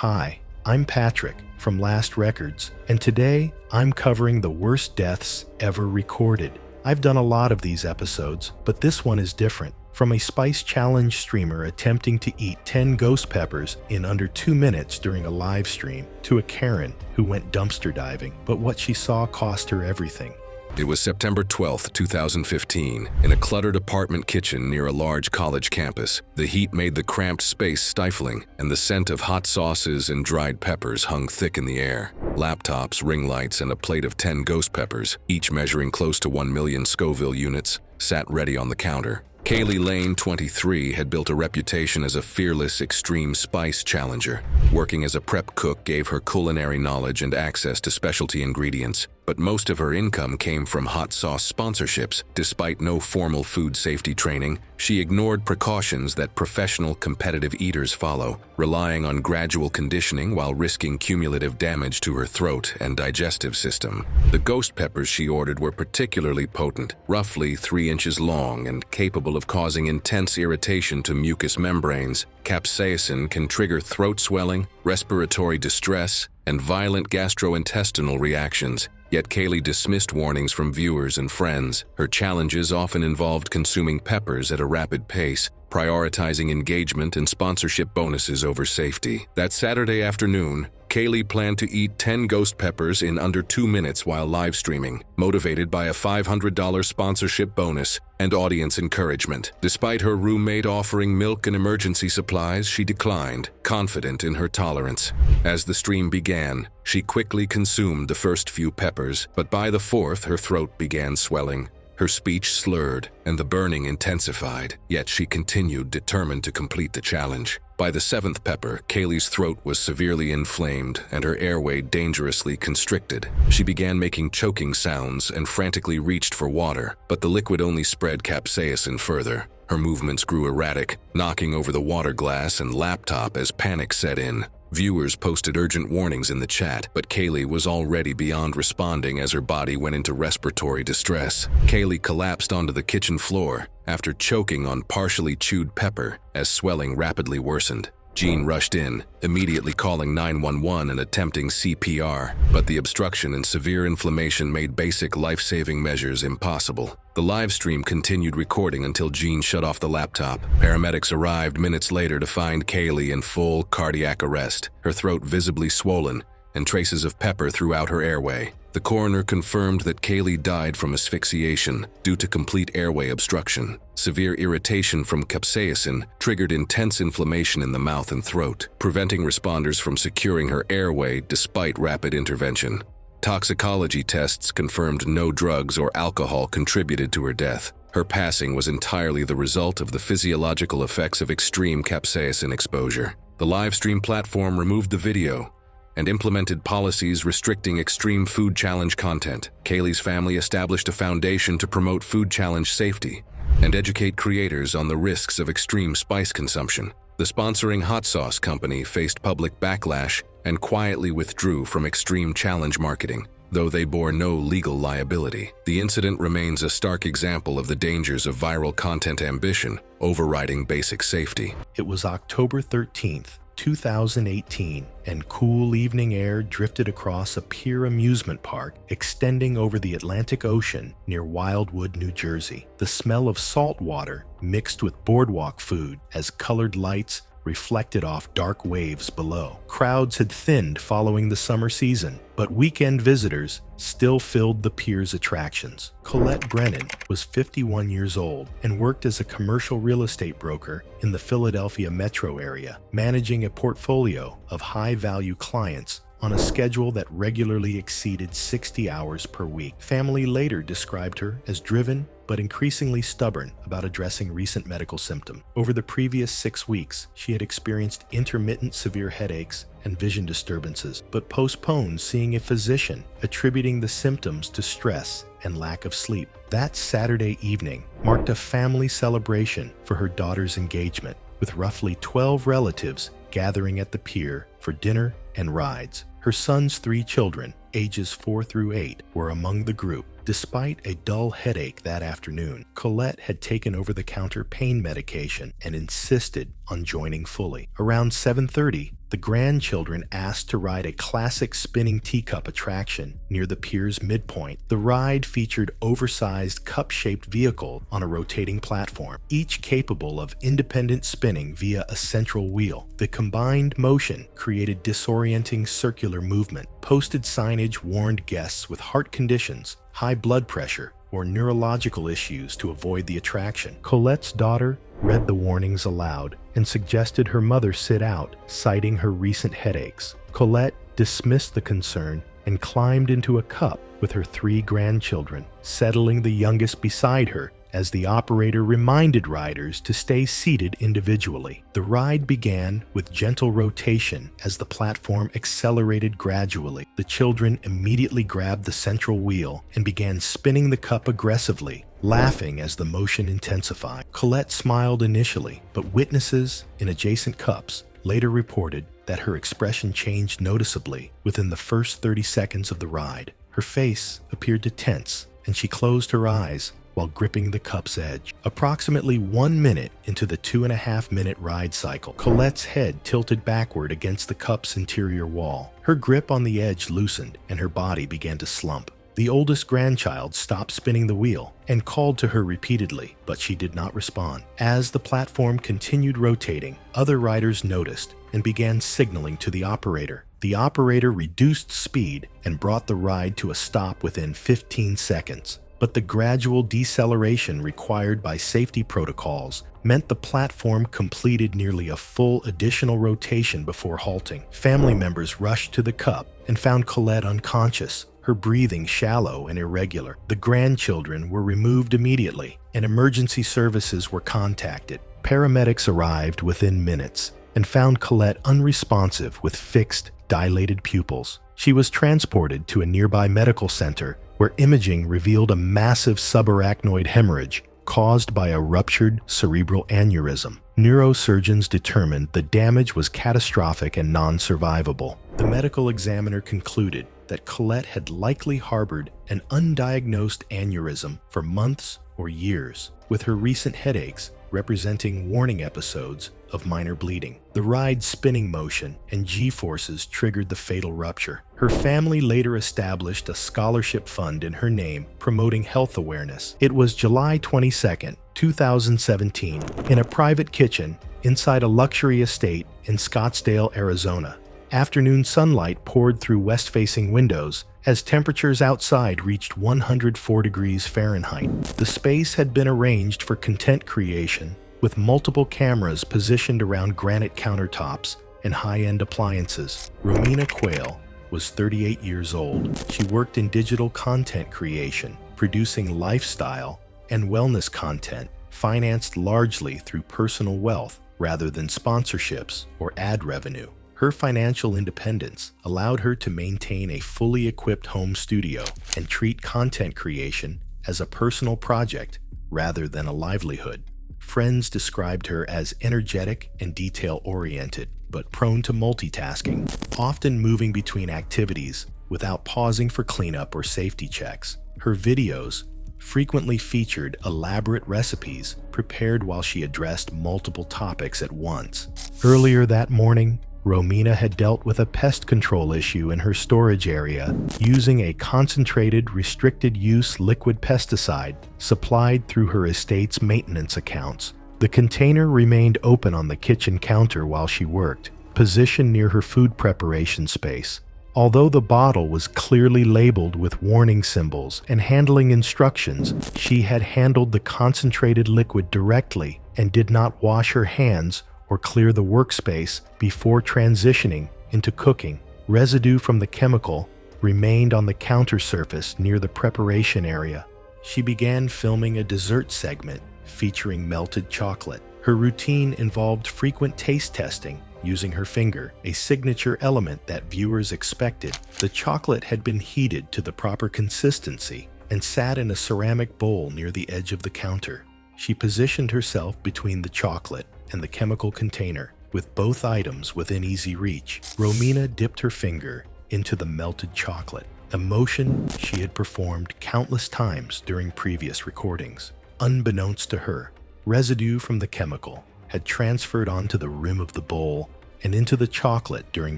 Hi, I'm Patrick from Last Records, and today I'm covering the worst deaths ever recorded. I've done a lot of these episodes, but this one is different. From a Spice Challenge streamer attempting to eat 10 ghost peppers in under 2 minutes during a live stream, to a Karen who went dumpster diving, but what she saw cost her everything. It was September 12, 2015, in a cluttered apartment kitchen near a large college campus. The heat made the cramped space stifling, and the scent of hot sauces and dried peppers hung thick in the air. Laptops, ring lights, and a plate of 10 ghost peppers, each measuring close to 1 million Scoville units, sat ready on the counter. Kaylee Lane, 23, had built a reputation as a fearless, extreme spice challenger. Working as a prep cook gave her culinary knowledge and access to specialty ingredients, but most of her income came from hot sauce sponsorships. Despite no formal food safety training, she ignored precautions that professional competitive eaters follow, relying on gradual conditioning while risking cumulative damage to her throat and digestive system. The ghost peppers she ordered were particularly potent, roughly 3 inches long and capable of causing intense irritation to mucous membranes. Capsaicin can trigger throat swelling, respiratory distress, and violent gastrointestinal reactions. Yet Kaylee dismissed warnings from viewers and friends. Her challenges often involved consuming peppers at a rapid pace, prioritizing engagement and sponsorship bonuses over safety. That Saturday afternoon, Kaylee planned to eat 10 ghost peppers in under 2 minutes while live streaming, motivated by a $500 sponsorship bonus and audience encouragement. Despite her roommate offering milk and emergency supplies, she declined, confident in her tolerance. As the stream began, she quickly consumed the first few peppers, but by the fourth, her throat began swelling. Her speech slurred, and the burning intensified, yet she continued, determined to complete the challenge. By the 7th pepper, Kaylee's throat was severely inflamed and her airway dangerously constricted. She began making choking sounds and frantically reached for water, but the liquid only spread capsaicin further. Her movements grew erratic, knocking over the water glass and laptop as panic set in. Viewers posted urgent warnings in the chat, but Kaylee was already beyond responding as her body went into respiratory distress. Kaylee collapsed onto the kitchen floor after choking on partially chewed pepper as swelling rapidly worsened. Jean rushed in, immediately calling 911 and attempting CPR, but the obstruction and severe inflammation made basic life-saving measures impossible. The live stream continued recording until Jean shut off the laptop. Paramedics arrived minutes later to find Kaylee in full cardiac arrest, her throat visibly swollen, and traces of pepper throughout her airway. The coroner confirmed that Kaylee died from asphyxiation due to complete airway obstruction. Severe irritation from capsaicin triggered intense inflammation in the mouth and throat, preventing responders from securing her airway despite rapid intervention. Toxicology tests confirmed no drugs or alcohol contributed to her death. Her passing was entirely the result of the physiological effects of extreme capsaicin exposure. The livestream platform removed the video and implemented policies restricting extreme food challenge content. Kaylee's family established a foundation to promote food challenge safety and educate creators on the risks of extreme spice consumption. The sponsoring hot sauce company faced public backlash and quietly withdrew from extreme challenge marketing, though they bore no legal liability. The incident remains a stark example of the dangers of viral content ambition overriding basic safety. It was October 13th, 2018, and cool evening air drifted across a pier amusement park extending over the Atlantic Ocean near Wildwood, New Jersey. The smell of salt water mixed with boardwalk food as colored lights reflected off dark waves below. Crowds had thinned following the summer season, but weekend visitors still filled the pier's attractions. Colette Brennan was 51 years old and worked as a commercial real estate broker in the Philadelphia metro area, managing a portfolio of high-value clients on a schedule that regularly exceeded 60 hours per week. Family later described her as driven but increasingly stubborn about addressing recent medical symptoms. Over the previous 6 weeks, she had experienced intermittent severe headaches and vision disturbances, but postponed seeing a physician, attributing the symptoms to stress and lack of sleep. That Saturday evening marked a family celebration for her daughter's engagement, with roughly 12 relatives gathering at the pier for dinner and rides. Her son's 3 children, ages 4 through 8, were among the group. Despite a dull headache that afternoon, Colette had taken over-the-counter pain medication and insisted on joining fully. Around 7:30, The grandchildren asked to ride a classic spinning teacup attraction near the pier's midpoint. The ride featured oversized cup-shaped vehicle on a rotating platform, each capable of independent spinning via a central wheel. The combined motion created disorienting circular movement. Posted signage warned guests with heart conditions, high blood pressure, or neurological issues to avoid the attraction. Colette's daughter read the warnings aloud and suggested her mother sit out, citing her recent headaches. Colette dismissed the concern and climbed into a cup with her 3 grandchildren, settling the youngest beside her as the operator reminded riders to stay seated individually. The ride began with gentle rotation as the platform accelerated gradually. The children immediately grabbed the central wheel and began spinning the cup aggressively, laughing as the motion intensified. Colette smiled initially, but witnesses in adjacent cups later reported that her expression changed noticeably within the first 30 seconds of the ride. Her face appeared to tense, and she closed her eyes while gripping the cup's edge. Approximately 1 minute into the 2.5-minute ride cycle, Colette's head tilted backward against the cup's interior wall. Her grip on the edge loosened, and her body began to slump. The oldest grandchild stopped spinning the wheel and called to her repeatedly, but she did not respond. As the platform continued rotating, other riders noticed and began signaling to the operator. The operator reduced speed and brought the ride to a stop within 15 seconds. But the gradual deceleration required by safety protocols meant the platform completed nearly a full additional rotation before halting. Family members rushed to the cup and found Colette unconscious, her breathing shallow and irregular. The grandchildren were removed immediately, and emergency services were contacted. Paramedics arrived within minutes and found Colette unresponsive with fixed, dilated pupils. She was transported to a nearby medical center where imaging revealed a massive subarachnoid hemorrhage caused by a ruptured cerebral aneurysm. Neurosurgeons determined the damage was catastrophic and non-survivable. The medical examiner concluded that Colette had likely harbored an undiagnosed aneurysm for months or years, with her recent headaches representing warning episodes of minor bleeding. The ride's spinning motion and G-forces triggered the fatal rupture. Her family later established a scholarship fund in her name promoting health awareness. It was July 22, 2017, in a private kitchen inside a luxury estate in Scottsdale, Arizona. Afternoon sunlight poured through west-facing windows as temperatures outside reached 104 degrees Fahrenheit. The space had been arranged for content creation, with multiple cameras positioned around granite countertops and high-end appliances. Romina Quayle was 38 years old. She worked in digital content creation, producing lifestyle and wellness content, financed largely through personal wealth rather than sponsorships or ad revenue. Her financial independence allowed her to maintain a fully equipped home studio and treat content creation as a personal project rather than a livelihood. Friends described her as energetic and detail-oriented, but prone to multitasking, often moving between activities without pausing for cleanup or safety checks. Her videos frequently featured elaborate recipes prepared while she addressed multiple topics at once. Earlier that morning, Romina had dealt with a pest control issue in her storage area using a concentrated, restricted-use liquid pesticide supplied through her estate's maintenance accounts. The container remained open on the kitchen counter while she worked, positioned near her food preparation space. Although the bottle was clearly labeled with warning symbols and handling instructions, she had handled the concentrated liquid directly and did not wash her hands or clear the workspace before transitioning into cooking. Residue from the chemical remained on the counter surface near the preparation area. She began filming a dessert segment featuring melted chocolate. Her routine involved frequent taste testing using her finger, a signature element that viewers expected. The chocolate had been heated to the proper consistency and sat in a ceramic bowl near the edge of the counter. She positioned herself between the chocolate and the chemical container, with both items within easy reach. Romina dipped her finger into the melted chocolate, a motion she had performed countless times during previous recordings. Unbeknownst to her, residue from the chemical had transferred onto the rim of the bowl, and into the chocolate during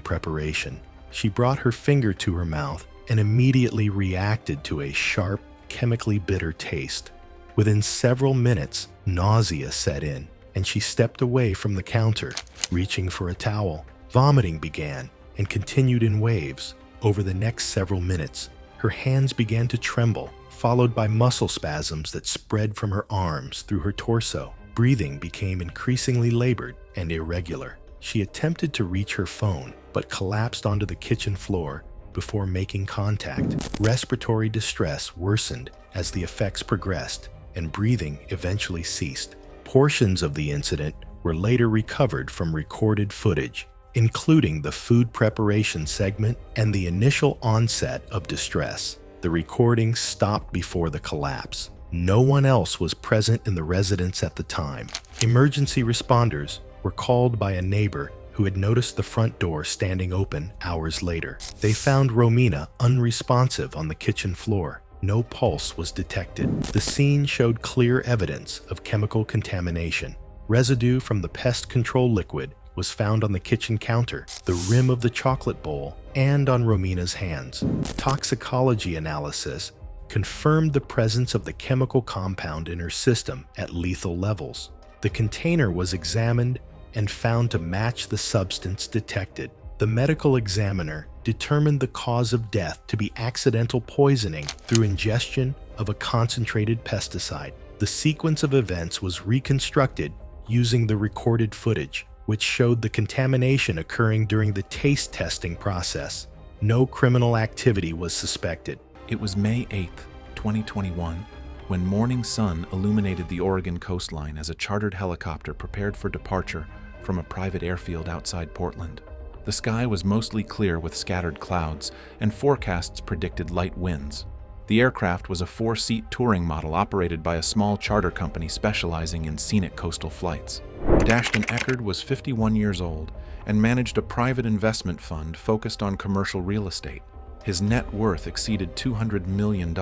preparation. She brought her finger to her mouth and immediately reacted to a sharp, chemically bitter taste. Within several minutes, nausea set in, and she stepped away from the counter, reaching for a towel. Vomiting began and continued in waves. Over the next several minutes, her hands began to tremble, followed by muscle spasms that spread from her arms through her torso. Breathing became increasingly labored and irregular. She attempted to reach her phone, but collapsed onto the kitchen floor before making contact. Respiratory distress worsened as the effects progressed, and breathing eventually ceased. Portions of the incident were later recovered from recorded footage, including the food preparation segment and the initial onset of distress. The recording stopped before the collapse. No one else was present in the residence at the time. Emergency responders were called by a neighbor who had noticed the front door standing open hours later. They found Romina unresponsive on the kitchen floor. No pulse was detected. The scene showed clear evidence of chemical contamination. Residue from the pest control liquid was found on the kitchen counter, the rim of the chocolate bowl, and on Romina's hands. Toxicology analysis confirmed the presence of the chemical compound in her system at lethal levels. The container was examined and found to match the substance detected. The medical examiner determined the cause of death to be accidental poisoning through ingestion of a concentrated pesticide. The sequence of events was reconstructed using the recorded footage, which showed the contamination occurring during the taste testing process. No criminal activity was suspected. It was May 8, 2021, when morning sun illuminated the Oregon coastline as a chartered helicopter prepared for departure from a private airfield outside Portland. The sky was mostly clear with scattered clouds, and forecasts predicted light winds. The aircraft was a 4-seat touring model operated by a small charter company specializing in scenic coastal flights. Dashton Eckerd was 51 years old and managed a private investment fund focused on commercial real estate. His net worth exceeded $200 million.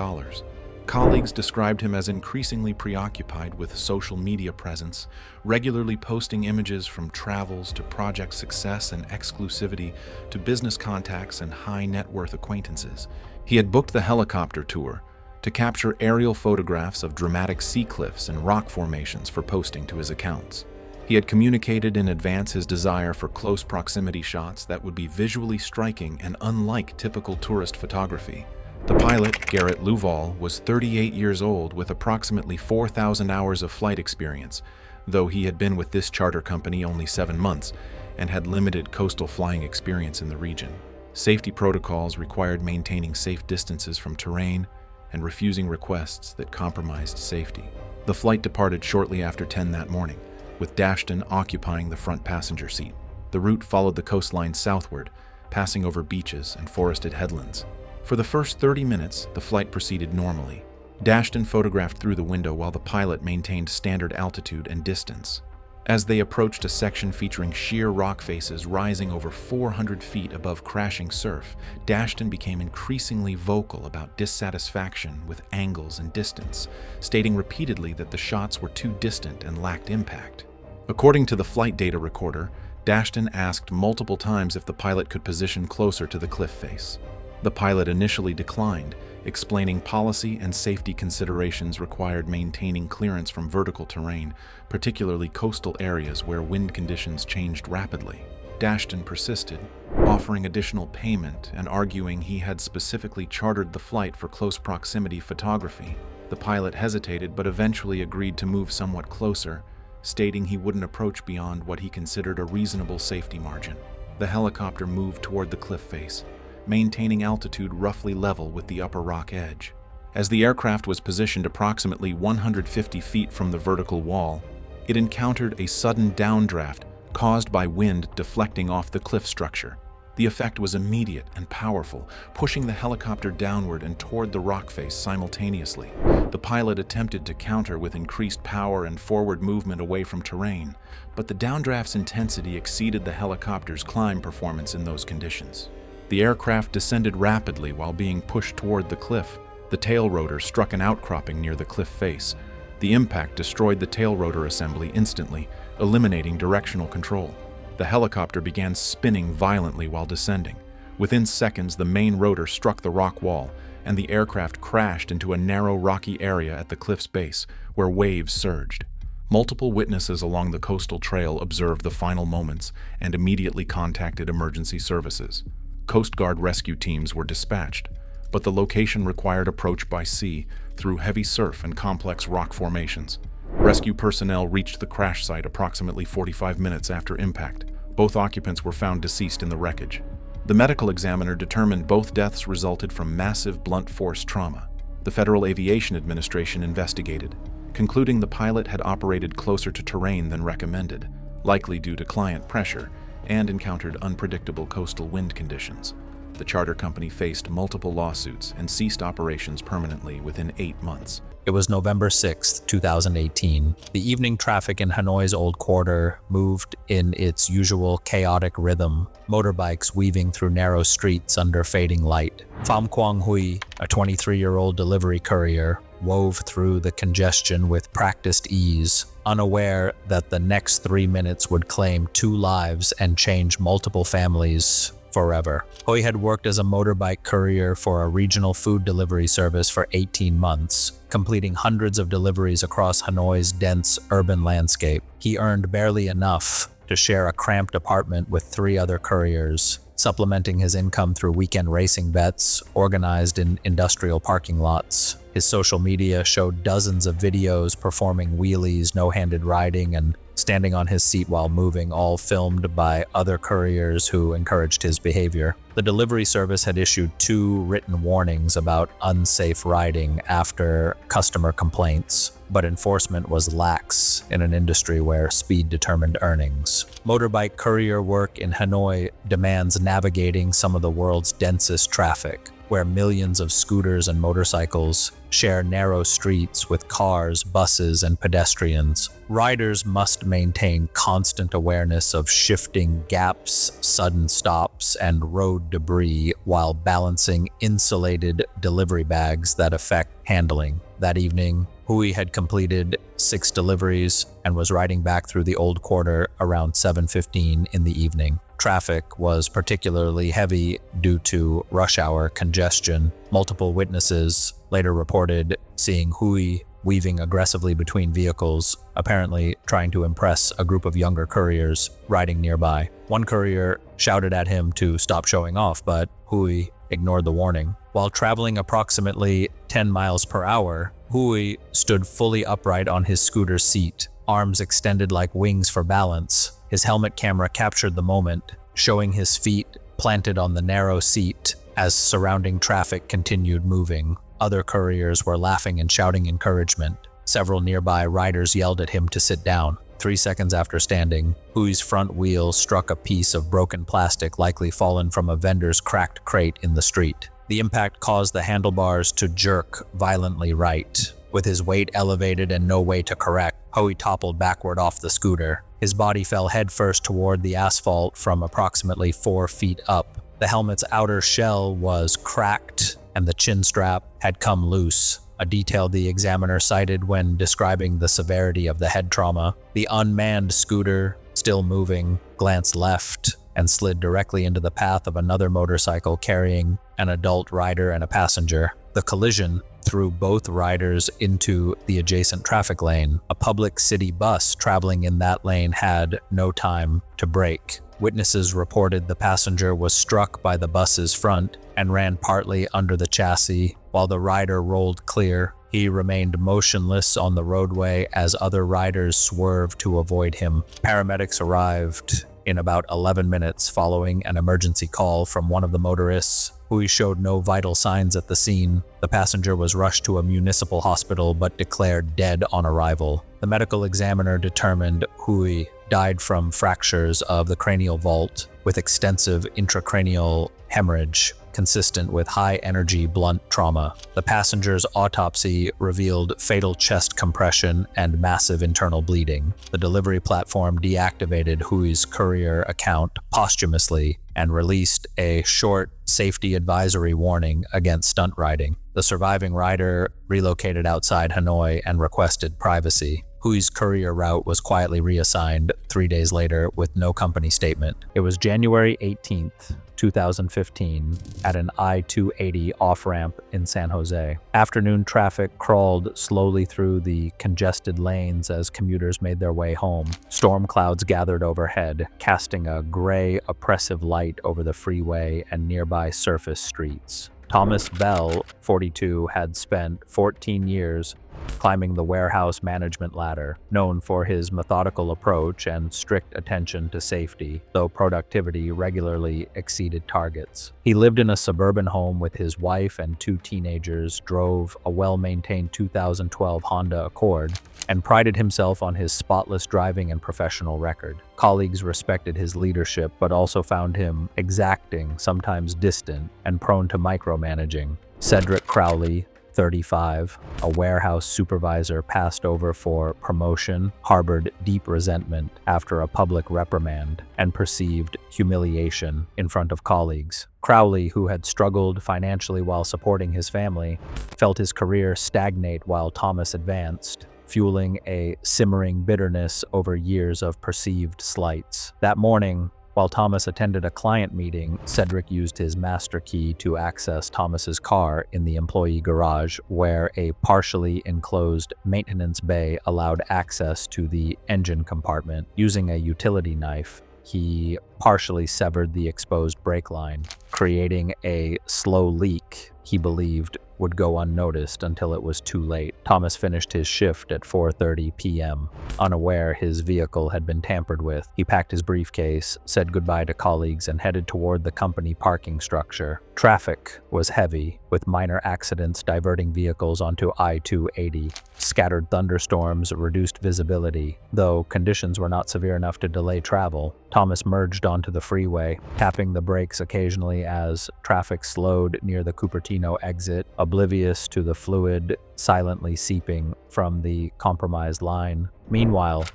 Colleagues described him as increasingly preoccupied with social media presence, regularly posting images from travels to project success and exclusivity to business contacts and high net worth acquaintances. He had booked the helicopter tour to capture aerial photographs of dramatic sea cliffs and rock formations for posting to his accounts. He had communicated in advance his desire for close proximity shots that would be visually striking and unlike typical tourist photography. The pilot, Garrett Luval, was 38 years old with approximately 4,000 hours of flight experience, though he had been with this charter company only 7 months and had limited coastal flying experience in the region. Safety protocols required maintaining safe distances from terrain and refusing requests that compromised safety. The flight departed shortly after 10 that morning, with Dashton occupying the front passenger seat. The route followed the coastline southward, passing over beaches and forested headlands. For the first 30 minutes, the flight proceeded normally. Dashton photographed through the window while the pilot maintained standard altitude and distance. As they approached a section featuring sheer rock faces rising over 400 feet above crashing surf, Dashton became increasingly vocal about dissatisfaction with angles and distance, stating repeatedly that the shots were too distant and lacked impact. According to the flight data recorder, Dashton asked multiple times if the pilot could position closer to the cliff face. The pilot initially declined, explaining policy and safety considerations required maintaining clearance from vertical terrain, particularly coastal areas where wind conditions changed rapidly. Dashton persisted, offering additional payment and arguing he had specifically chartered the flight for close proximity photography. The pilot hesitated but eventually agreed to move somewhat closer, stating he wouldn't approach beyond what he considered a reasonable safety margin. The helicopter moved toward the cliff face, maintaining altitude roughly level with the upper rock edge. As the aircraft was positioned approximately 150 feet from the vertical wall, it encountered a sudden downdraft caused by wind deflecting off the cliff structure. The effect was immediate and powerful, pushing the helicopter downward and toward the rock face simultaneously. The pilot attempted to counter with increased power and forward movement away from terrain, but the downdraft's intensity exceeded the helicopter's climb performance in those conditions. The aircraft descended rapidly while being pushed toward the cliff. The tail rotor struck an outcropping near the cliff face. The impact destroyed the tail rotor assembly instantly, eliminating directional control. The helicopter began spinning violently while descending. Within seconds, the main rotor struck the rock wall, and the aircraft crashed into a narrow rocky area at the cliff's base, where waves surged. Multiple witnesses along the coastal trail observed the final moments and immediately contacted emergency services. Coast Guard rescue teams were dispatched, but the location required approach by sea through heavy surf and complex rock formations. Rescue personnel reached the crash site approximately 45 minutes after impact. Both occupants were found deceased in the wreckage. The medical examiner determined both deaths resulted from massive blunt force trauma. The Federal Aviation Administration investigated, concluding the pilot had operated closer to terrain than recommended, likely due to client pressure, and encountered unpredictable coastal wind conditions. The charter company faced multiple lawsuits and ceased operations permanently within 8 months. It was November 6, 2018. The evening traffic in Hanoi's Old Quarter moved in its usual chaotic rhythm, motorbikes weaving through narrow streets under fading light. Pham Quang Huy, a 23-year-old delivery courier, wove through the congestion with practiced ease, unaware that the next 3 minutes would claim 2 lives and change multiple families forever. Huy had worked as a motorbike courier for a regional food delivery service for 18 months, completing hundreds of deliveries across Hanoi's dense urban landscape. He earned barely enough to share a cramped apartment with 3 other couriers, supplementing his income through weekend racing bets organized in industrial parking lots. His social media showed dozens of videos performing wheelies, no-handed riding, and standing on his seat while moving, all filmed by other couriers who encouraged his behavior. The delivery service had issued 2 written warnings about unsafe riding after customer complaints, but enforcement was lax in an industry where speed determined earnings. Motorbike courier work in Hanoi demands navigating some of the world's densest traffic, where millions of scooters and motorcycles share narrow streets with cars, buses, and pedestrians. Riders must maintain constant awareness of shifting gaps, sudden stops, and road debris while balancing insulated delivery bags that affect handling. That evening, Huy had completed 6 deliveries and was riding back through the Old Quarter around 7:15 in the evening. Traffic was particularly heavy due to rush hour congestion. Multiple witnesses later reported seeing Huy weaving aggressively between vehicles, apparently trying to impress a group of younger couriers riding nearby. One courier shouted at him to stop showing off, but Huy ignored the warning. While traveling approximately 10 miles per hour, Huy stood fully upright on his scooter's seat, arms extended like wings for balance. His helmet camera captured the moment, showing his feet planted on the narrow seat as surrounding traffic continued moving. Other couriers were laughing and shouting encouragement. Several nearby riders yelled at him to sit down. 3 seconds after standing, Huy's front wheel struck a piece of broken plastic likely fallen from a vendor's cracked crate in the street. The impact caused the handlebars to jerk violently right. With his weight elevated and no way to correct, Huy toppled backward off the scooter. His body fell headfirst toward the asphalt from approximately 4 feet up. The helmet's outer shell was cracked and the chin strap had come loose, a detail the examiner cited when describing the severity of the head trauma. The unmanned scooter, still moving, glanced left and slid directly into the path of another motorcycle carrying an adult rider and a passenger. The collision threw both riders into the adjacent traffic lane. A public city bus traveling in that lane had no time to brake. Witnesses reported the passenger was struck by the bus's front and ran partly under the chassis, while the rider rolled clear. He remained motionless on the roadway as other riders swerved to avoid him. Paramedics arrived in about 11 minutes following an emergency call from one of the motorists. Huy showed no vital signs at the scene. The passenger was rushed to a municipal hospital but declared dead on arrival. The medical examiner determined Huy died from fractures of the cranial vault with extensive intracranial hemorrhage consistent with high-energy blunt trauma. The passenger's autopsy revealed fatal chest compression and massive internal bleeding. The delivery platform deactivated Huy's courier account posthumously and released a short safety advisory warning against stunt riding. The surviving rider relocated outside Hanoi and requested privacy. Hui's courier route was quietly reassigned 3 days later with no company statement. It was January 18th, 2015, at an I-280 off-ramp in San Jose. Afternoon traffic crawled slowly through the congested lanes as commuters made their way home. Storm clouds gathered overhead, casting a gray, oppressive light over the freeway and nearby surface streets. Thomas Bell, 42, had spent 14 years climbing the warehouse management ladder, known for his methodical approach and strict attention to safety, though productivity regularly exceeded targets. He lived in a suburban home with his wife and 2 teenagers, drove a well-maintained 2012 Honda Accord, and prided himself on his spotless driving and professional record. Colleagues respected his leadership, but also found him exacting, sometimes distant, and prone to micromanaging. Cedric Crowley, 35, a warehouse supervisor passed over for promotion, harbored deep resentment after a public reprimand, and perceived humiliation in front of colleagues. Crowley, who had struggled financially while supporting his family, felt his career stagnate while Thomas advanced, fueling a simmering bitterness over years of perceived slights. That morning, while Thomas attended a client meeting, Cedric used his master key to access Thomas's car in the employee garage, where a partially enclosed maintenance bay allowed access to the engine compartment. Using a utility knife, he partially severed the exposed brake line, creating a slow leak he believed would go unnoticed until it was too late. Thomas finished his shift at 4:30 p.m. Unaware his vehicle had been tampered with, he packed his briefcase, said goodbye to colleagues, and headed toward the company parking structure. Traffic was heavy, with minor accidents diverting vehicles onto I-280. Scattered thunderstorms reduced visibility, though conditions were not severe enough to delay travel. Thomas merged onto the freeway, tapping the brakes occasionally as traffic slowed near the Cupertino exit, oblivious to the fluid silently seeping from the compromised line. Meanwhile,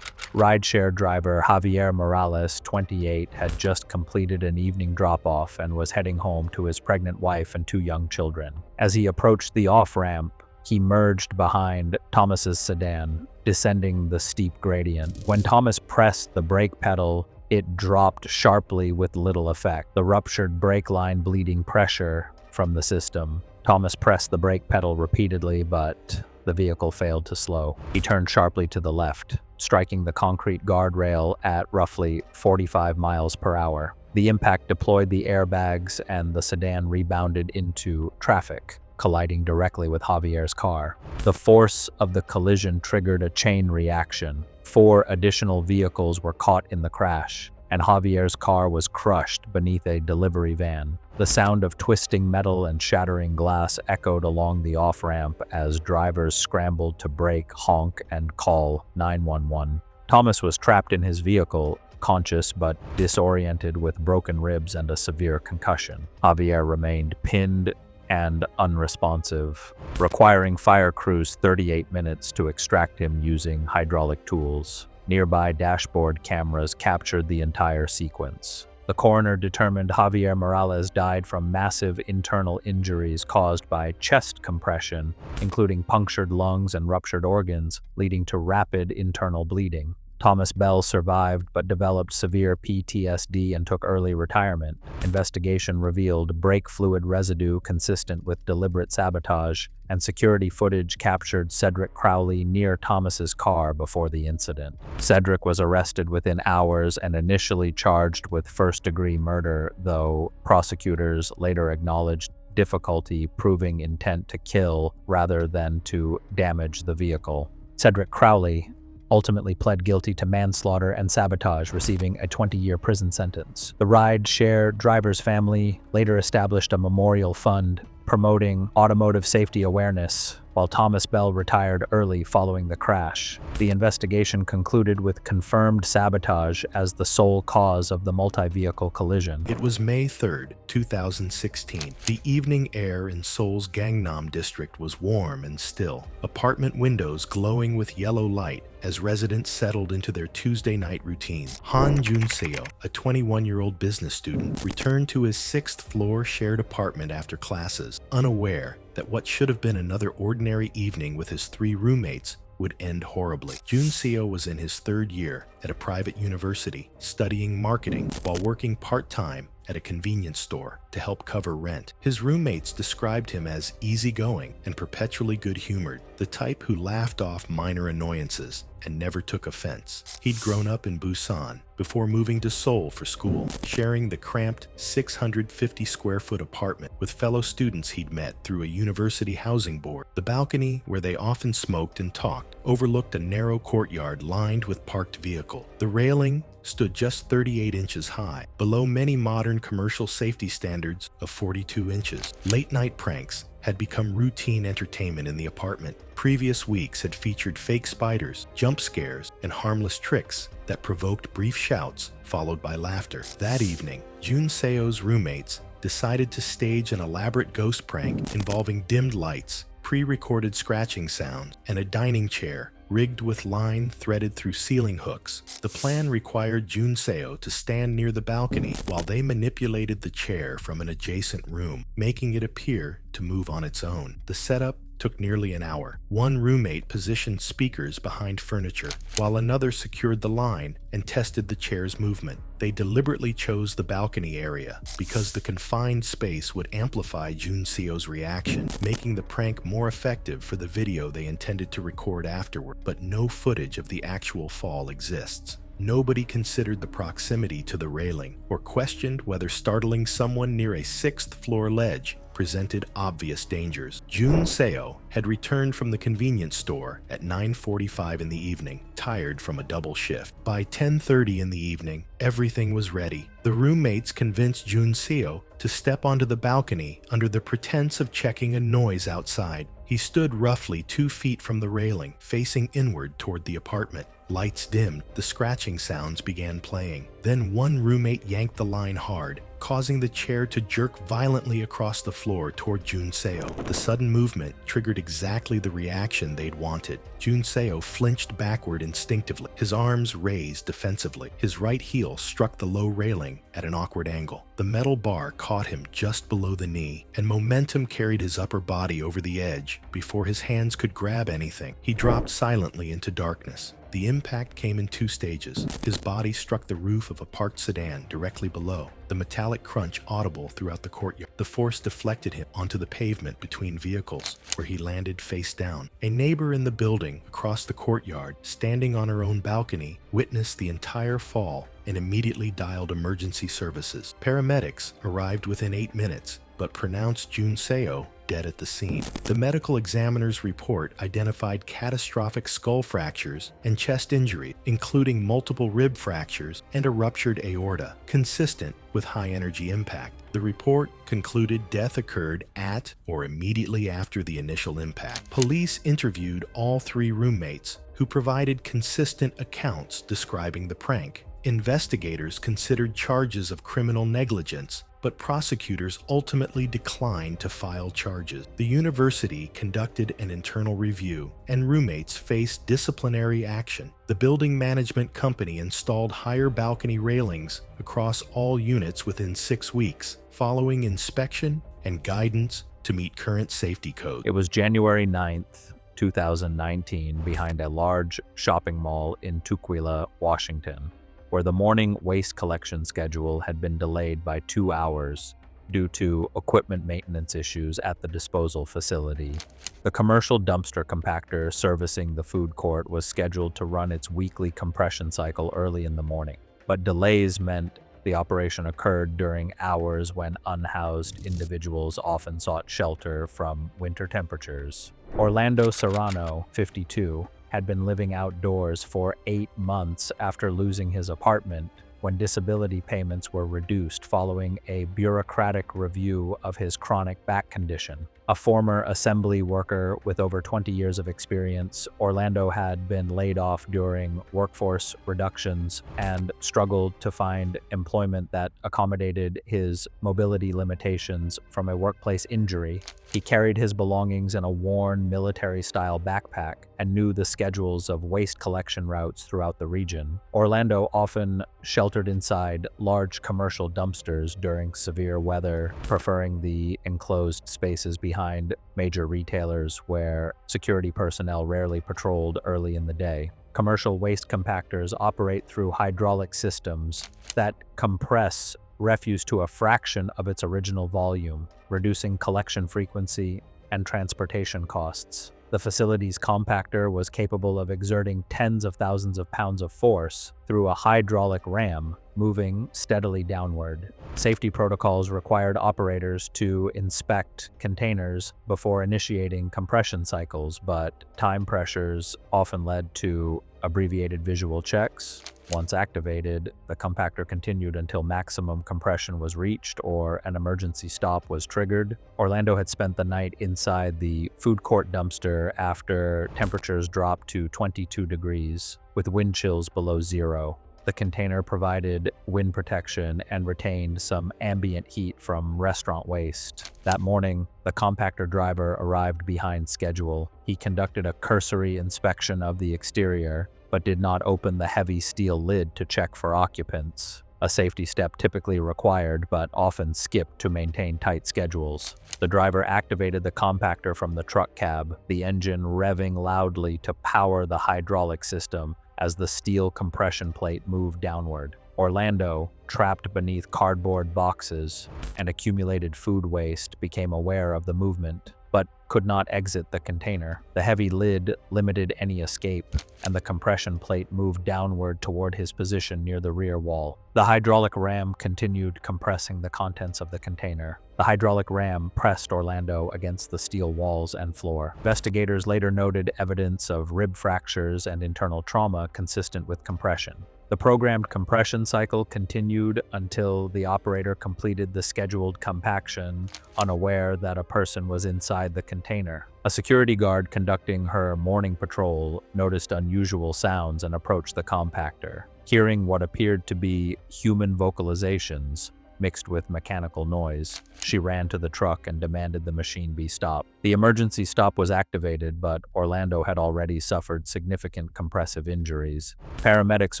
rideshare driver Javier Morales, 28, had just completed an evening drop-off and was heading home to his pregnant wife and 2 young children. As he approached the off-ramp, he merged behind Thomas's sedan, descending the steep gradient. When Thomas pressed the brake pedal, it dropped sharply with little effect, the ruptured brake line bleeding pressure from the system. Thomas pressed the brake pedal repeatedly, but the vehicle failed to slow. He turned sharply to the left, striking the concrete guardrail at roughly 45 miles per hour. The impact deployed the airbags and the sedan rebounded into traffic, colliding directly with Javier's car. The force of the collision triggered a chain reaction. 4 additional vehicles were caught in the crash, and Javier's car was crushed beneath a delivery van. The sound of twisting metal and shattering glass echoed along the off-ramp as drivers scrambled to brake, honk, and call 911. Thomas was trapped in his vehicle, conscious but disoriented with broken ribs and a severe concussion. Javier remained pinned and unresponsive, requiring fire crews 38 minutes to extract him using hydraulic tools. Nearby dashboard cameras captured the entire sequence. The coroner determined Javier Morales died from massive internal injuries caused by chest compression, including punctured lungs and ruptured organs, leading to rapid internal bleeding. Thomas Bell survived but developed severe PTSD and took early retirement. Investigation revealed brake fluid residue consistent with deliberate sabotage, and security footage captured Cedric Crowley near Thomas's car before the incident. Cedric was arrested within hours and initially charged with first-degree murder, though prosecutors later acknowledged difficulty proving intent to kill rather than to damage the vehicle. Cedric Crowley ultimately pled guilty to manslaughter and sabotage, receiving a 20-year prison sentence. The ride-share driver's family later established a memorial fund promoting automotive safety awareness, while Thomas Bell retired early following the crash. The investigation concluded with confirmed sabotage as the sole cause of the multi-vehicle collision. It was May 3rd, 2016. The evening air in Seoul's Gangnam district was warm and still, apartment windows glowing with yellow light as residents settled into their Tuesday night routine. Han Jun-seo, a 21-year-old business student, returned to his 6th-floor shared apartment after classes, unaware that what should have been another ordinary evening with his 3 roommates would end horribly. Jun Seo was in his third year at a private university, studying marketing while working part-time at a convenience store to help cover rent. His roommates described him as easygoing and perpetually good-humored, the type who laughed off minor annoyances and never took offense. He'd grown up in Busan before moving to Seoul for school, sharing the cramped 650-square-foot apartment with fellow students he'd met through a university housing board. The balcony, where they often smoked and talked, overlooked a narrow courtyard lined with parked vehicles. The railing stood just 38 inches high, below many modern commercial safety standards of 42 inches. Late-night pranks had become routine entertainment in the apartment. Previous weeks had featured fake spiders, jump scares, and harmless tricks that provoked brief shouts followed by laughter. That evening, Jun Seo's roommates decided to stage an elaborate ghost prank involving dimmed lights, pre-recorded scratching sounds, and a dining chair rigged with line threaded through ceiling hooks. The plan required Jun Seo to stand near the balcony while they manipulated the chair from an adjacent room, making it appear to move on its own. The setup took nearly an hour. One roommate positioned speakers behind furniture, while another secured the line and tested the chair's movement. They deliberately chose the balcony area because the confined space would amplify Jun Seo's reaction, making the prank more effective for the video they intended to record afterward. But no footage of the actual fall exists. Nobody considered the proximity to the railing or questioned whether startling someone near a sixth-floor ledge presented obvious dangers. Jun Seo had returned from the convenience store at 9:45 in the evening, tired from a double shift. By 10:30 in the evening, everything was ready. The roommates convinced Jun Seo to step onto the balcony under the pretense of checking a noise outside. He stood roughly 2 feet from the railing, facing inward toward the apartment. Lights dimmed, the scratching sounds began playing. Then one roommate yanked the line hard, causing the chair to jerk violently across the floor toward Jun Seo. The sudden movement triggered exactly the reaction they'd wanted. Jun Seo flinched backward instinctively, his arms raised defensively. His right heel struck the low railing at an awkward angle. The metal bar caught him just below the knee, and momentum carried his upper body over the edge. Before his hands could grab anything, he dropped silently into darkness. The impact came in 2 stages. His body struck the roof of a parked sedan directly below, the metallic crunch audible throughout the courtyard. The force deflected him onto the pavement between vehicles, where he landed face down. A neighbor in the building across the courtyard, standing on her own balcony, witnessed the entire fall and immediately dialed emergency services. Paramedics arrived within 8 minutes, but pronounced Jun Seo dead at the scene. The medical examiner's report identified catastrophic skull fractures and chest injury, including multiple rib fractures and a ruptured aorta, consistent with high-energy impact. The report concluded death occurred at or immediately after the initial impact. Police interviewed all 3 roommates, who provided consistent accounts describing the prank. Investigators considered charges of criminal negligence, but prosecutors ultimately declined to file charges. The university conducted an internal review, and roommates faced disciplinary action. The building management company installed higher balcony railings across all units within 6 weeks, following inspection and guidance to meet current safety codes. It was January 9th, 2019, behind a large shopping mall in Tukwila, Washington, where the morning waste collection schedule had been delayed by 2 hours due to equipment maintenance issues at the disposal facility. The commercial dumpster compactor servicing the food court was scheduled to run its weekly compression cycle early in the morning, but delays meant the operation occurred during hours when unhoused individuals often sought shelter from winter temperatures. Orlando Serrano, 52, had been living outdoors for 8 months after losing his apartment when disability payments were reduced following a bureaucratic review of his chronic back condition. A former assembly worker with over 20 years of experience, Orlando had been laid off during workforce reductions and struggled to find employment that accommodated his mobility limitations from a workplace injury. He carried his belongings in a worn military-style backpack and knew the schedules of waste collection routes throughout the region. Orlando often sheltered inside large commercial dumpsters during severe weather, preferring the enclosed spaces behind behind major retailers where security personnel rarely patrolled early in the day. Commercial waste compactors operate through hydraulic systems that compress refuse to a fraction of its original volume, reducing collection frequency and transportation costs. The facility's compactor was capable of exerting tens of thousands of pounds of force through a hydraulic ram, moving steadily downward. Safety protocols required operators to inspect containers before initiating compression cycles, but time pressures often led to abbreviated visual checks. Once activated, the compactor continued until maximum compression was reached or an emergency stop was triggered. Orlando had spent the night inside the food court dumpster after temperatures dropped to 22 degrees, with wind chills below zero. The container provided wind protection and retained some ambient heat from restaurant waste. That morning, the compactor driver arrived behind schedule. He conducted a cursory inspection of the exterior, but did not open the heavy steel lid to check for occupants, a safety step typically required but often skipped to maintain tight schedules. The driver activated the compactor from the truck cab, the engine revving loudly to power the hydraulic system as the steel compression plate moved downward. Orlando, trapped beneath cardboard boxes and accumulated food waste, became aware of the movement, but could not exit the container. The heavy lid limited any escape, and the compression plate moved downward toward his position near the rear wall. The hydraulic ram continued compressing the contents of the container. The hydraulic ram pressed Orlando against the steel walls and floor. Investigators later noted evidence of rib fractures and internal trauma consistent with compression. The programmed compression cycle continued until the operator completed the scheduled compaction, unaware that a person was inside the container. A security guard conducting her morning patrol noticed unusual sounds and approached the compactor. Hearing what appeared to be human vocalizations mixed with mechanical noise, she ran to the truck and demanded the machine be stopped. The emergency stop was activated, but Orlando had already suffered significant compressive injuries. Paramedics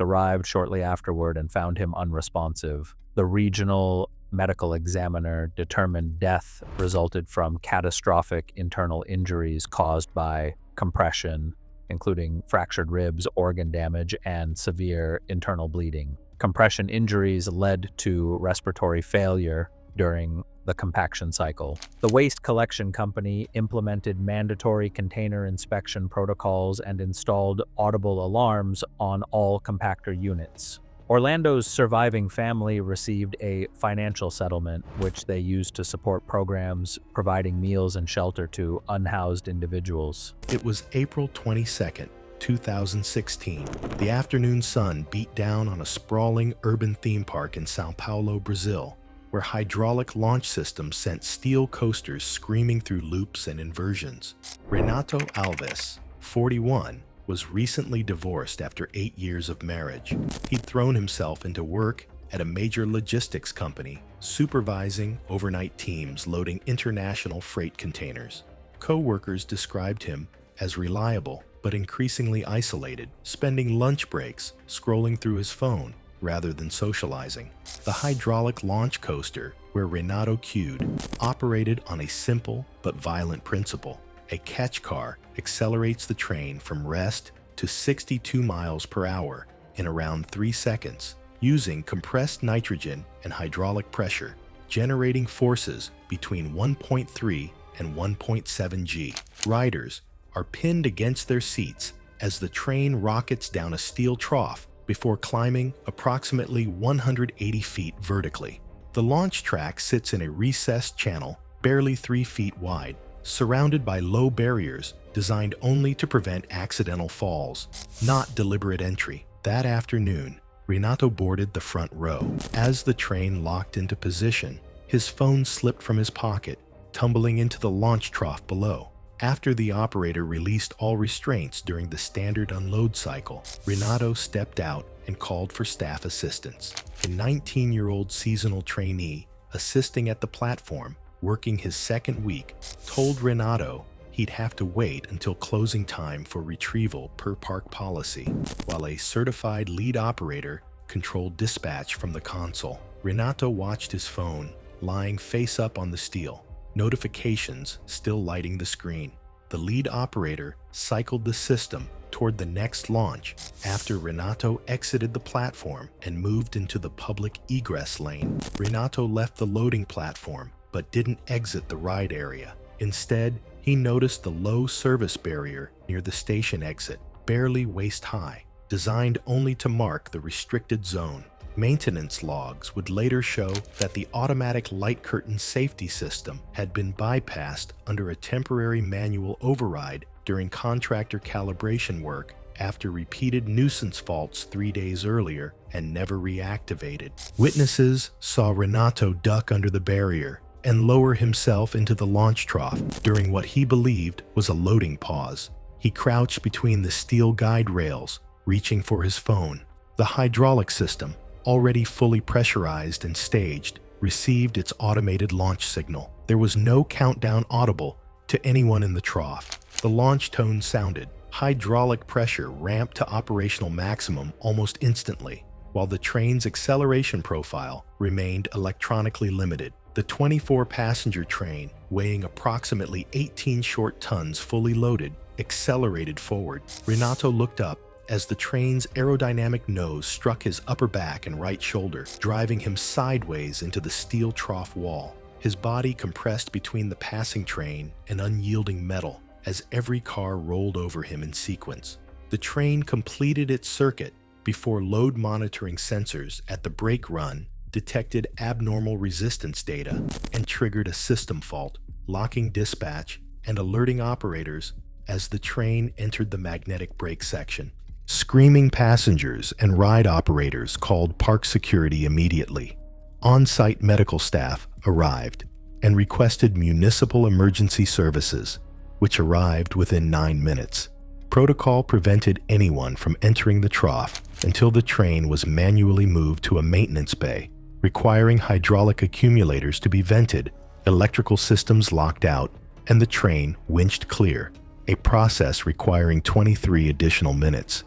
arrived shortly afterward and found him unresponsive. The regional medical examiner determined death resulted from catastrophic internal injuries caused by compression, including fractured ribs, organ damage, and severe internal bleeding. Compression injuries led to respiratory failure during the compaction cycle. The waste collection company implemented mandatory container inspection protocols and installed audible alarms on all compactor units. Orlando's surviving family received a financial settlement, which they used to support programs providing meals and shelter to unhoused individuals. It was April 22nd, 2016. The afternoon sun beat down on a sprawling urban theme park in Sao Paulo, Brazil, where hydraulic launch systems sent steel coasters screaming through loops and inversions. Renato Alves, 41, was recently divorced after 8 years of marriage. He'd thrown himself into work at a major logistics company, supervising overnight teams loading international freight containers. Co-workers described him as reliable but increasingly isolated, spending lunch breaks scrolling through his phone rather than socializing. The hydraulic launch coaster, where Renato queued, operated on a simple but violent principle. A catch car accelerates the train from rest to 62 miles per hour in around 3 seconds, using compressed nitrogen and hydraulic pressure, generating forces between 1.3 and 1.7 G. Riders are pinned against their seats as the train rockets down a steel trough before climbing approximately 180 feet vertically. The launch track sits in a recessed channel barely 3 feet wide, surrounded by low barriers designed only to prevent accidental falls, not deliberate entry. That afternoon, Renato boarded the front row. As the train locked into position, his phone slipped from his pocket, tumbling into the launch trough below. After the operator released all restraints during the standard unload cycle, Renato stepped out and called for staff assistance. A 19-year-old seasonal trainee assisting at the platform, working his second week, told Renato he'd have to wait until closing time for retrieval per park policy, while a certified lead operator controlled dispatch from the console. Renato watched his phone lying face up on the steel, notifications still lighting the screen. The lead operator cycled the system toward the next launch after Renato exited the platform and moved into the public egress lane. Renato left the loading platform but didn't exit the ride area. Instead, he noticed the low service barrier near the station exit, barely waist-high, designed only to mark the restricted zone. Maintenance logs would later show that the automatic light curtain safety system had been bypassed under a temporary manual override during contractor calibration work after repeated nuisance faults 3 days earlier and never reactivated. Witnesses saw Renato duck under the barrier and lower himself into the launch trough during what he believed was a loading pause. He crouched between the steel guide rails, reaching for his phone. The hydraulic system, already fully pressurized and staged, received its automated launch signal. There was no countdown audible to anyone in the trough. The launch tone sounded. Hydraulic pressure ramped to operational maximum almost instantly, while the train's acceleration profile remained electronically limited. The 24-passenger train, weighing approximately 18 short tons fully loaded, accelerated forward. Renato looked up as the train's aerodynamic nose struck his upper back and right shoulder, driving him sideways into the steel trough wall. His body compressed between the passing train and unyielding metal as every car rolled over him in sequence. The train completed its circuit before load monitoring sensors at the brake run detected abnormal resistance data and triggered a system fault, locking dispatch and alerting operators as the train entered the magnetic brake section. Screaming passengers and ride operators called park security immediately. On-site medical staff arrived and requested municipal emergency services, which arrived within 9 minutes. Protocol prevented anyone from entering the trough until the train was manually moved to a maintenance bay, requiring hydraulic accumulators to be vented, electrical systems locked out, and the train winched clear, a process requiring 23 additional minutes.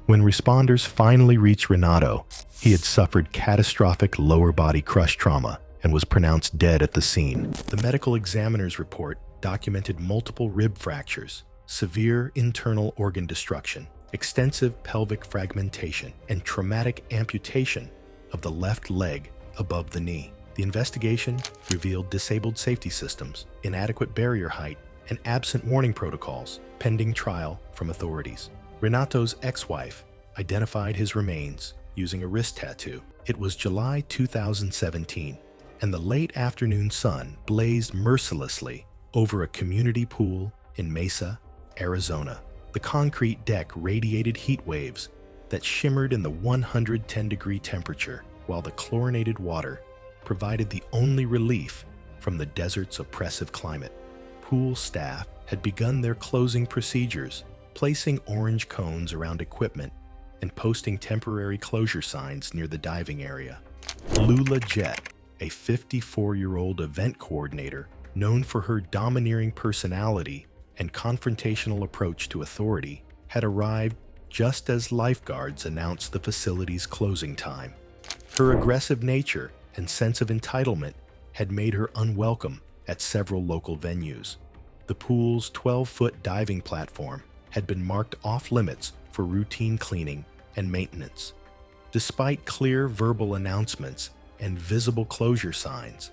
When responders finally reached Renato, he had suffered catastrophic lower body crush trauma and was pronounced dead at the scene. The medical examiner's report documented multiple rib fractures, severe internal organ destruction, extensive pelvic fragmentation, and traumatic amputation of the left leg above the knee. The investigation revealed disabled safety systems, inadequate barrier height, and absent warning protocols, pending trial from authorities. Renato's ex-wife identified his remains using a wrist tattoo. It was July 2017, and the late afternoon sun blazed mercilessly over a community pool in Mesa, Arizona. The concrete deck radiated heat waves that shimmered in the 110-degree temperature, while the chlorinated water provided the only relief from the desert's oppressive climate. Pool staff had begun their closing procedures, placing orange cones around equipment and posting temporary closure signs near the diving area. Lula Jett, a 54-year-old event coordinator known for her domineering personality and confrontational approach to authority, had arrived just as lifeguards announced the facility's closing time. Her aggressive nature and sense of entitlement had made her unwelcome at several local venues. The pool's 12-foot diving platform had been marked off-limits for routine cleaning and maintenance. Despite clear verbal announcements and visible closure signs,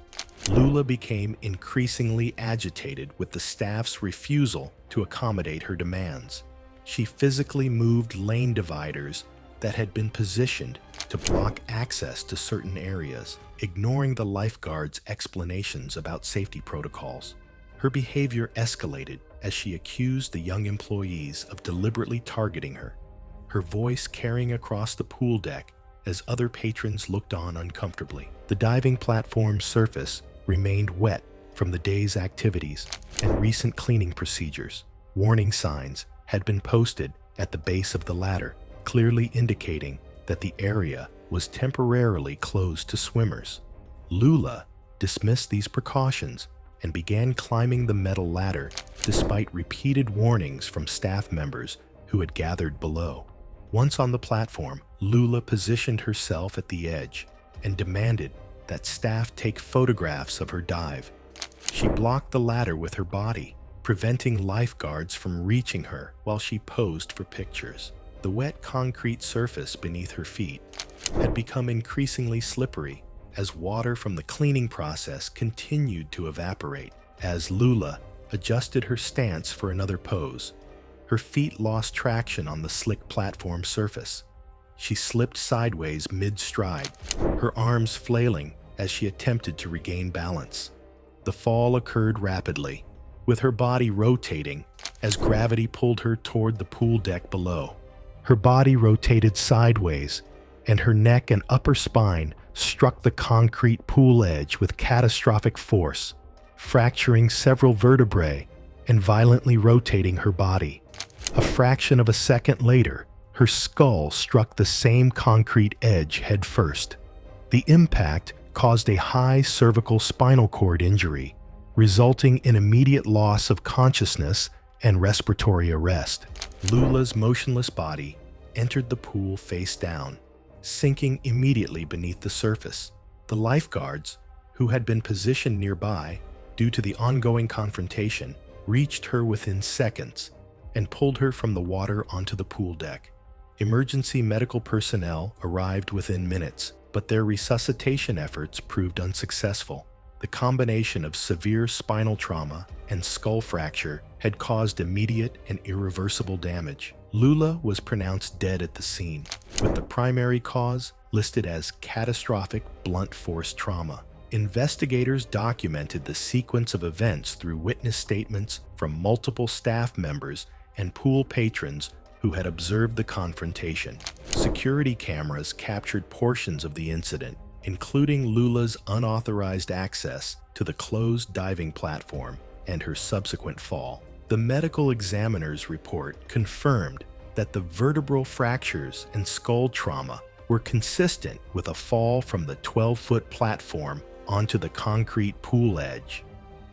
Lula became increasingly agitated with the staff's refusal to accommodate her demands. She physically moved lane dividers that had been positioned to block access to certain areas, ignoring the lifeguards' explanations about safety protocols. Her behavior escalated as she accused the young employees of deliberately targeting her, her voice carrying across the pool deck as other patrons looked on uncomfortably. The diving platform's surface remained wet from the day's activities and recent cleaning procedures. Warning signs had been posted at the base of the ladder, clearly indicating that the area was temporarily closed to swimmers. Lula dismissed these precautions and began climbing the metal ladder despite repeated warnings from staff members who had gathered below. Once on the platform, Lula positioned herself at the edge and demanded that staff take photographs of her dive. She blocked the ladder with her body, preventing lifeguards from reaching her while she posed for pictures. The wet concrete surface beneath her feet had become increasingly slippery as water from the cleaning process continued to evaporate. As Lula adjusted her stance for another pose, her feet lost traction on the slick platform surface. She slipped sideways mid-stride, her arms flailing as she attempted to regain balance. The fall occurred rapidly, with her body rotating as gravity pulled her toward the pool deck below. Her body rotated sideways, and her neck and upper spine struck the concrete pool edge with catastrophic force, fracturing several vertebrae and violently rotating her body. A fraction of a second later, her skull struck the same concrete edge head first. The impact caused a high cervical spinal cord injury, resulting in immediate loss of consciousness and respiratory arrest. Lula's motionless body entered the pool face down, sinking immediately beneath the surface. The lifeguards, who had been positioned nearby due to the ongoing confrontation, reached her within seconds and pulled her from the water onto the pool deck. Emergency medical personnel arrived within minutes, but their resuscitation efforts proved unsuccessful. The combination of severe spinal trauma and skull fracture had caused immediate and irreversible damage. Lula was pronounced dead at the scene, with the primary cause listed as catastrophic blunt force trauma. Investigators documented the sequence of events through witness statements from multiple staff members and pool patrons who had observed the confrontation. Security cameras captured portions of the incident, including Lula's unauthorized access to the closed diving platform and her subsequent fall. The medical examiner's report confirmed that the vertebral fractures and skull trauma were consistent with a fall from the 12-foot platform onto the concrete pool edge.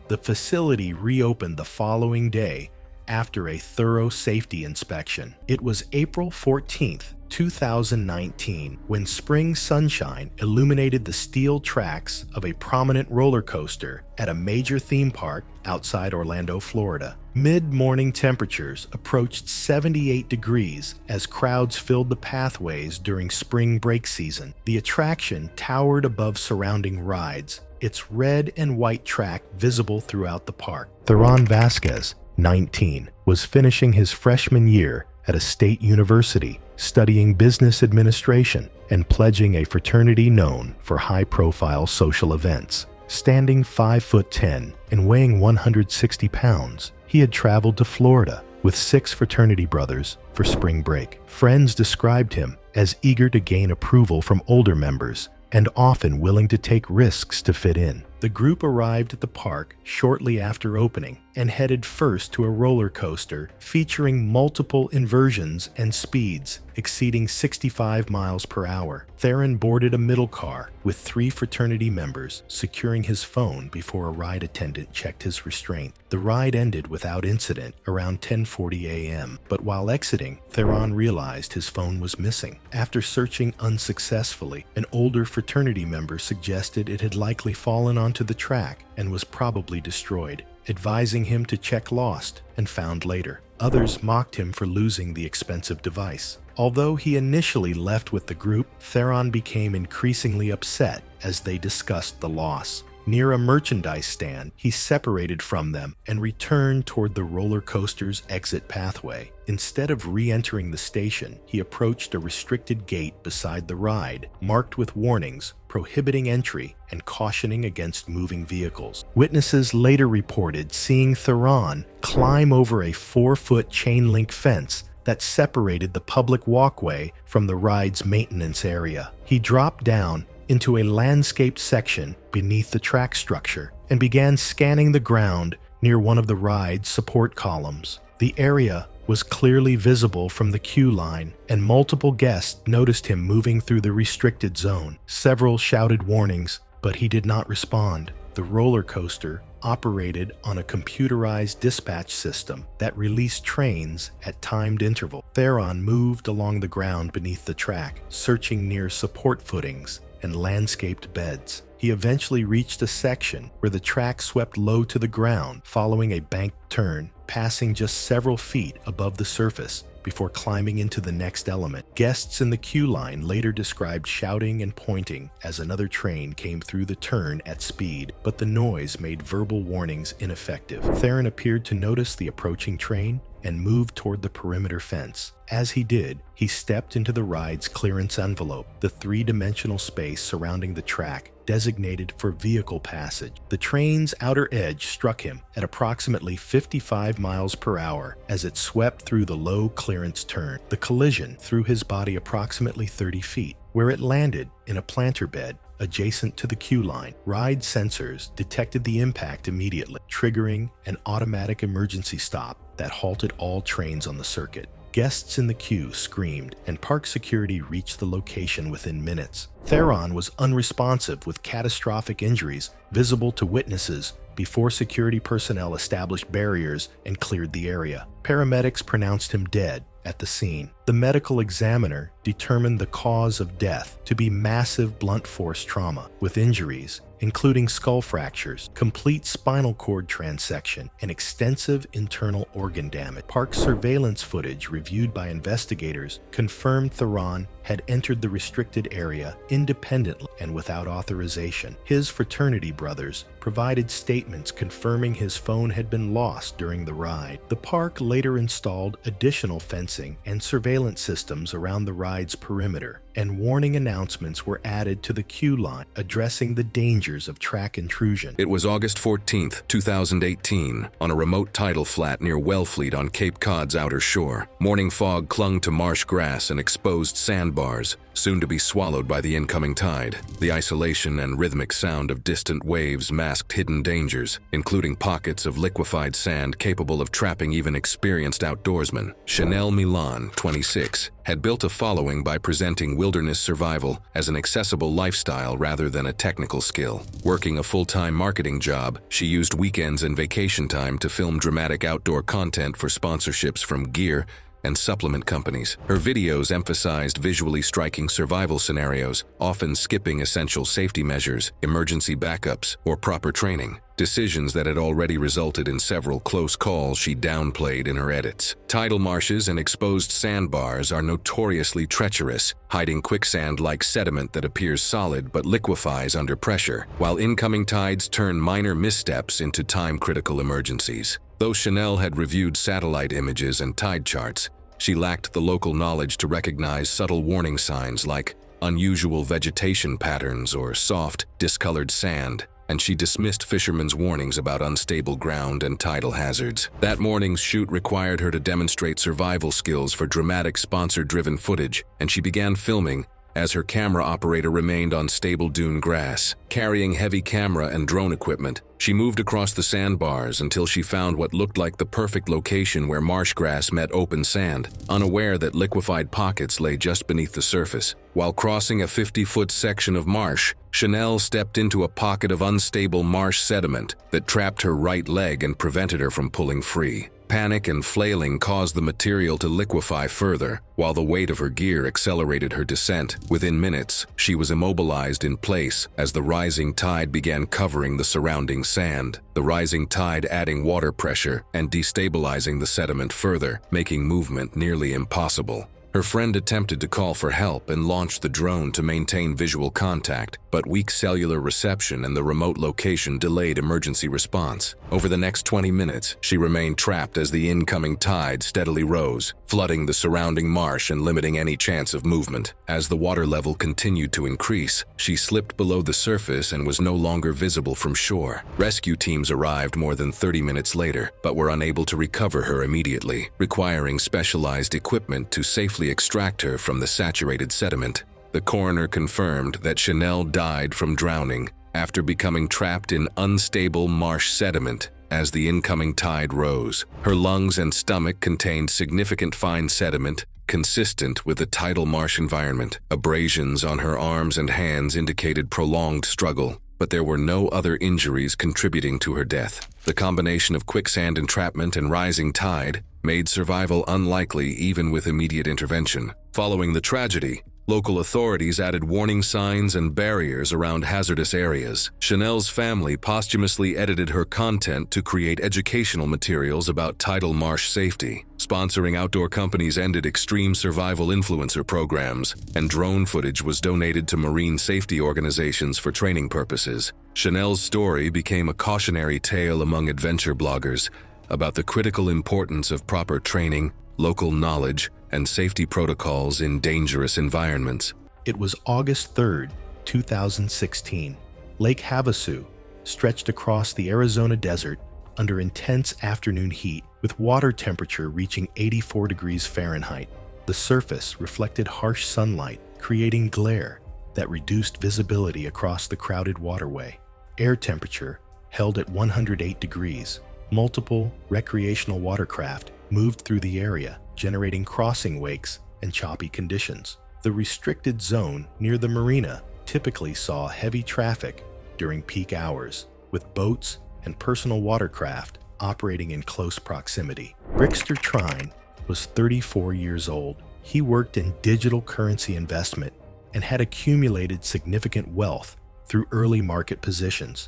The facility reopened the following day after a thorough safety inspection. It was April 14th, 2019, when spring sunshine illuminated the steel tracks of a prominent roller coaster at a major theme park outside Orlando, Florida. Mid-morning temperatures approached 78 degrees as crowds filled the pathways during spring break season. The attraction towered above surrounding rides, its red and white track visible throughout the park. Theron Vasquez, 19, was finishing his freshman year at a state university, studying business administration and pledging a fraternity known for high-profile social events. Standing 5'10" and weighing 160 pounds, he had traveled to Florida with 6 fraternity brothers for spring break. Friends described him as eager to gain approval from older members and often willing to take risks to fit in. The group arrived at the park shortly after opening and headed first to a roller coaster featuring multiple inversions and speeds exceeding 65 miles per hour. Theron boarded a middle car with 3 fraternity members, securing his phone before a ride attendant checked his restraint. The ride ended without incident around 10:40 a.m., but while exiting, Theron realized his phone was missing. After searching unsuccessfully, an older fraternity member suggested it had likely fallen onto the track and was probably destroyed, advising him to check lost and found later. Others mocked him for losing the expensive device. Although he initially left with the group, Theron became increasingly upset as they discussed the loss. Near a merchandise stand, he separated from them and returned toward the roller coaster's exit pathway. Instead of re-entering the station, he approached a restricted gate beside the ride, marked with warnings prohibiting entry and cautioning against moving vehicles. Witnesses later reported seeing Theron climb over a 4-foot chain link fence that separated the public walkway from the ride's maintenance area. He dropped down into a landscaped section beneath the track structure and began scanning the ground near one of the ride's support columns. The area was clearly visible from the queue line, and multiple guests noticed him moving through the restricted zone. Several shouted warnings, but he did not respond. The roller coaster operated on a computerized dispatch system that released trains at timed intervals. Theron moved along the ground beneath the track, searching near support footings and landscaped beds. He eventually reached a section where the track swept low to the ground following a banked turn, passing just several feet above the surface before climbing into the next element. Guests in the queue line later described shouting and pointing as another train came through the turn at speed, but the noise made verbal warnings ineffective. Theron appeared to notice the approaching train and moved toward the perimeter fence. As he did, he stepped into the ride's clearance envelope, the three-dimensional space surrounding the track, designated for vehicle passage. The train's outer edge struck him at approximately 55 miles per hour as it swept through the low clearance turn. The collision threw his body approximately 30 feet, where it landed in a planter bed adjacent to the queue line. Ride sensors detected the impact immediately, triggering an automatic emergency stop that halted all trains on the circuit. Guests in the queue screamed, and park security reached the location within minutes. Theron was unresponsive with catastrophic injuries visible to witnesses before security personnel established barriers and cleared the area. Paramedics pronounced him dead at the scene. The medical examiner determined the cause of death to be massive blunt force trauma, with injuries including skull fractures, complete spinal cord transection, and extensive internal organ damage. Park surveillance footage reviewed by investigators confirmed Theron had entered the restricted area independently and without authorization. His fraternity brothers provided statements confirming his phone had been lost during the ride. The park later installed additional fencing and surveillance systems around the ride's perimeter, and warning announcements were added to the queue line addressing the dangers of track intrusion. It was August 14th, 2018, on a remote tidal flat near Wellfleet on Cape Cod's outer shore. Morning fog clung to marsh grass and exposed sandbars, soon to be swallowed by the incoming tide. The isolation and rhythmic sound of distant waves masked hidden dangers, including pockets of liquefied sand capable of trapping even experienced outdoorsmen. Chanel Milan, 26, had built a following by presenting wilderness survival as an accessible lifestyle rather than a technical skill. Working a full-time marketing job, she used weekends and vacation time to film dramatic outdoor content for sponsorships from gear and supplement companies. Her videos emphasized visually striking survival scenarios, often skipping essential safety measures, emergency backups, or proper training. Decisions that had already resulted in several close calls she downplayed in her edits. Tidal marshes and exposed sandbars are notoriously treacherous, hiding quicksand-like sediment that appears solid but liquefies under pressure, while incoming tides turn minor missteps into time-critical emergencies. Though Chanel had reviewed satellite images and tide charts, she lacked the local knowledge to recognize subtle warning signs like unusual vegetation patterns or soft, discolored sand, and she dismissed fishermen's warnings about unstable ground and tidal hazards. That morning's shoot required her to demonstrate survival skills for dramatic sponsor-driven footage, and she began filming as her camera operator remained on stable dune grass. Carrying heavy camera and drone equipment, she moved across the sandbars until she found what looked like the perfect location where marsh grass met open sand, unaware that liquefied pockets lay just beneath the surface. While crossing a 50-foot section of marsh, Chanel stepped into a pocket of unstable marsh sediment that trapped her right leg and prevented her from pulling free. Panic and flailing caused the material to liquefy further, while the weight of her gear accelerated her descent. Within minutes, she was immobilized in place as the rising tide began covering the surrounding sand, the rising tide adding water pressure and destabilizing the sediment further, making movement nearly impossible. Her friend attempted to call for help and launched the drone to maintain visual contact, but weak cellular reception and the remote location delayed emergency response. Over the next 20 minutes, she remained trapped as the incoming tide steadily rose, flooding the surrounding marsh and limiting any chance of movement. As the water level continued to increase, she slipped below the surface and was no longer visible from shore. Rescue teams arrived more than 30 minutes later, but were unable to recover her immediately, requiring specialized equipment to safely extract her from the saturated sediment. The coroner confirmed that Chanel died from drowning after becoming trapped in unstable marsh sediment as the incoming tide rose. Her lungs and stomach contained significant fine sediment consistent with the tidal marsh environment. Abrasions on her arms and hands indicated prolonged struggle, but there were no other injuries contributing to her death. The combination of quicksand entrapment and rising tide made survival unlikely even with immediate intervention. Following the tragedy, Local authorities added warning signs and barriers around hazardous areas. Chanel's family posthumously edited her content to create educational materials about tidal marsh safety. Sponsoring outdoor companies ended extreme survival influencer programs, and drone footage was donated to marine safety organizations for training purposes. Chanel's story became a cautionary tale among adventure bloggers about the critical importance of proper training, local knowledge, and safety protocols in dangerous environments. It was August 3rd, 2016. Lake Havasu stretched across the Arizona desert under intense afternoon heat, with water temperature reaching 84 degrees Fahrenheit. The surface reflected harsh sunlight, creating glare that reduced visibility across the crowded waterway. Air temperature held at 108 degrees. Multiple recreational watercraft moved through the area, generating crossing wakes and choppy conditions. The restricted zone near the marina typically saw heavy traffic during peak hours, with boats and personal watercraft operating in close proximity. Brixter Trine was 34 years old. He worked in digital currency investment and had accumulated significant wealth through early market positions.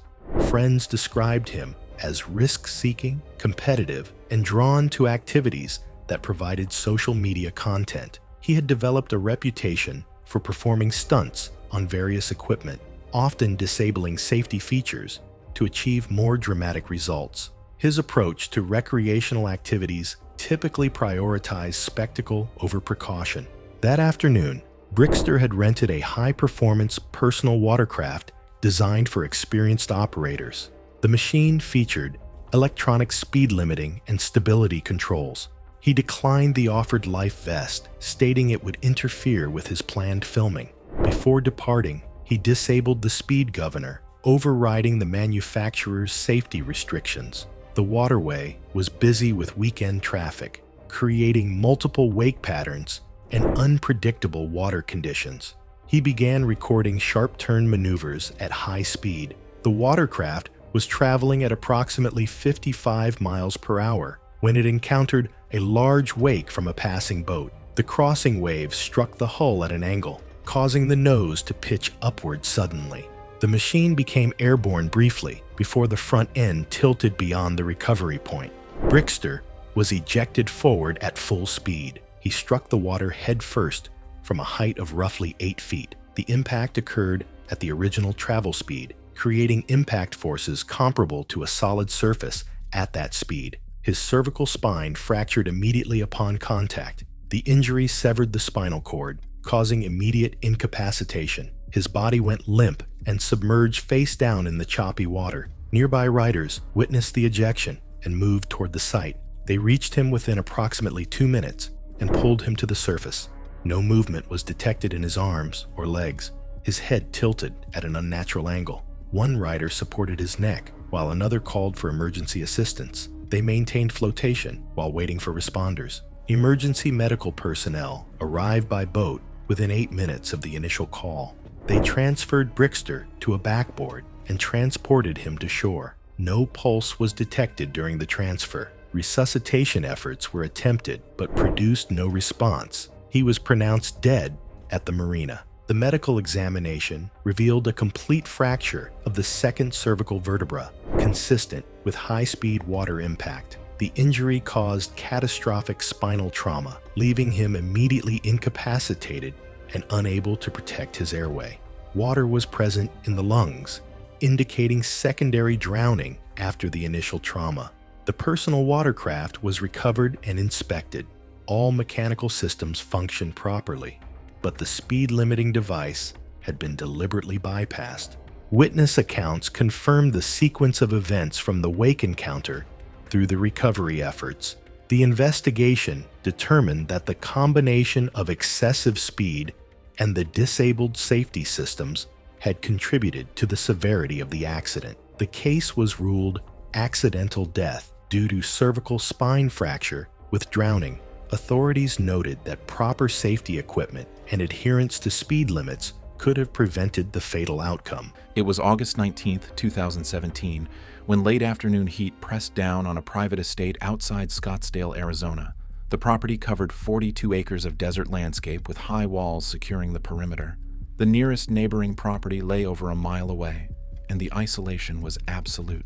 Friends described him as risk-seeking, competitive, and drawn to activities that provided social media content. He had developed a reputation for performing stunts on various equipment, often disabling safety features to achieve more dramatic results. His approach to recreational activities typically prioritized spectacle over precaution. That afternoon, Brixter had rented a high-performance personal watercraft designed for experienced operators. The machine featured electronic speed limiting and stability controls. He declined the offered life vest, stating it would interfere with his planned filming. Before departing, he disabled the speed governor, overriding the manufacturer's safety restrictions. The waterway was busy with weekend traffic, creating multiple wake patterns and unpredictable water conditions. He began recording sharp turn maneuvers at high speed. The watercraft was traveling at approximately 55 miles per hour when it encountered a large wake from a passing boat. The crossing waves struck the hull at an angle, causing the nose to pitch upward suddenly. The machine became airborne briefly before the front end tilted beyond the recovery point. Brixter was ejected forward at full speed. He struck the water head first from a height of roughly 8 feet. The impact occurred at the original travel speed, creating impact forces comparable to a solid surface at that speed. His cervical spine fractured immediately upon contact. The injury severed the spinal cord, causing immediate incapacitation. His body went limp and submerged face down in the choppy water. Nearby riders witnessed the ejection and moved toward the site. They reached him within approximately 2 minutes and pulled him to the surface. No movement was detected in his arms or legs. His head tilted at an unnatural angle. One rider supported his neck, while another called for emergency assistance. They maintained flotation while waiting for responders. Emergency medical personnel arrived by boat within 8 minutes of the initial call. They transferred Brixter to a backboard and transported him to shore. No pulse was detected during the transfer. Resuscitation efforts were attempted but produced no response. He was pronounced dead at the marina. The medical examination revealed a complete fracture of the second cervical vertebra, consistent with high-speed water impact. The injury caused catastrophic spinal trauma, leaving him immediately incapacitated and unable to protect his airway. Water was present in the lungs, indicating secondary drowning after the initial trauma. The personal watercraft was recovered and inspected. All mechanical systems functioned properly, but the speed-limiting device had been deliberately bypassed. Witness accounts confirmed the sequence of events from the wake encounter through the recovery efforts. The investigation determined that the combination of excessive speed and the disabled safety systems had contributed to the severity of the accident. The case was ruled accidental death due to cervical spine fracture with drowning. Authorities noted that proper safety equipment and adherence to speed limits could have prevented the fatal outcome. It was August 19, 2017, when late afternoon heat pressed down on a private estate outside Scottsdale, Arizona. The property covered 42 acres of desert landscape with high walls securing the perimeter. The nearest neighboring property lay over a mile away, and the isolation was absolute.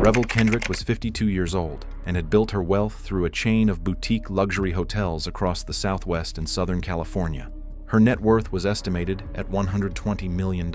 Revel Kendrick was 52 years old and had built her wealth through a chain of boutique luxury hotels across the Southwest and Southern California. Her net worth was estimated at $120 million.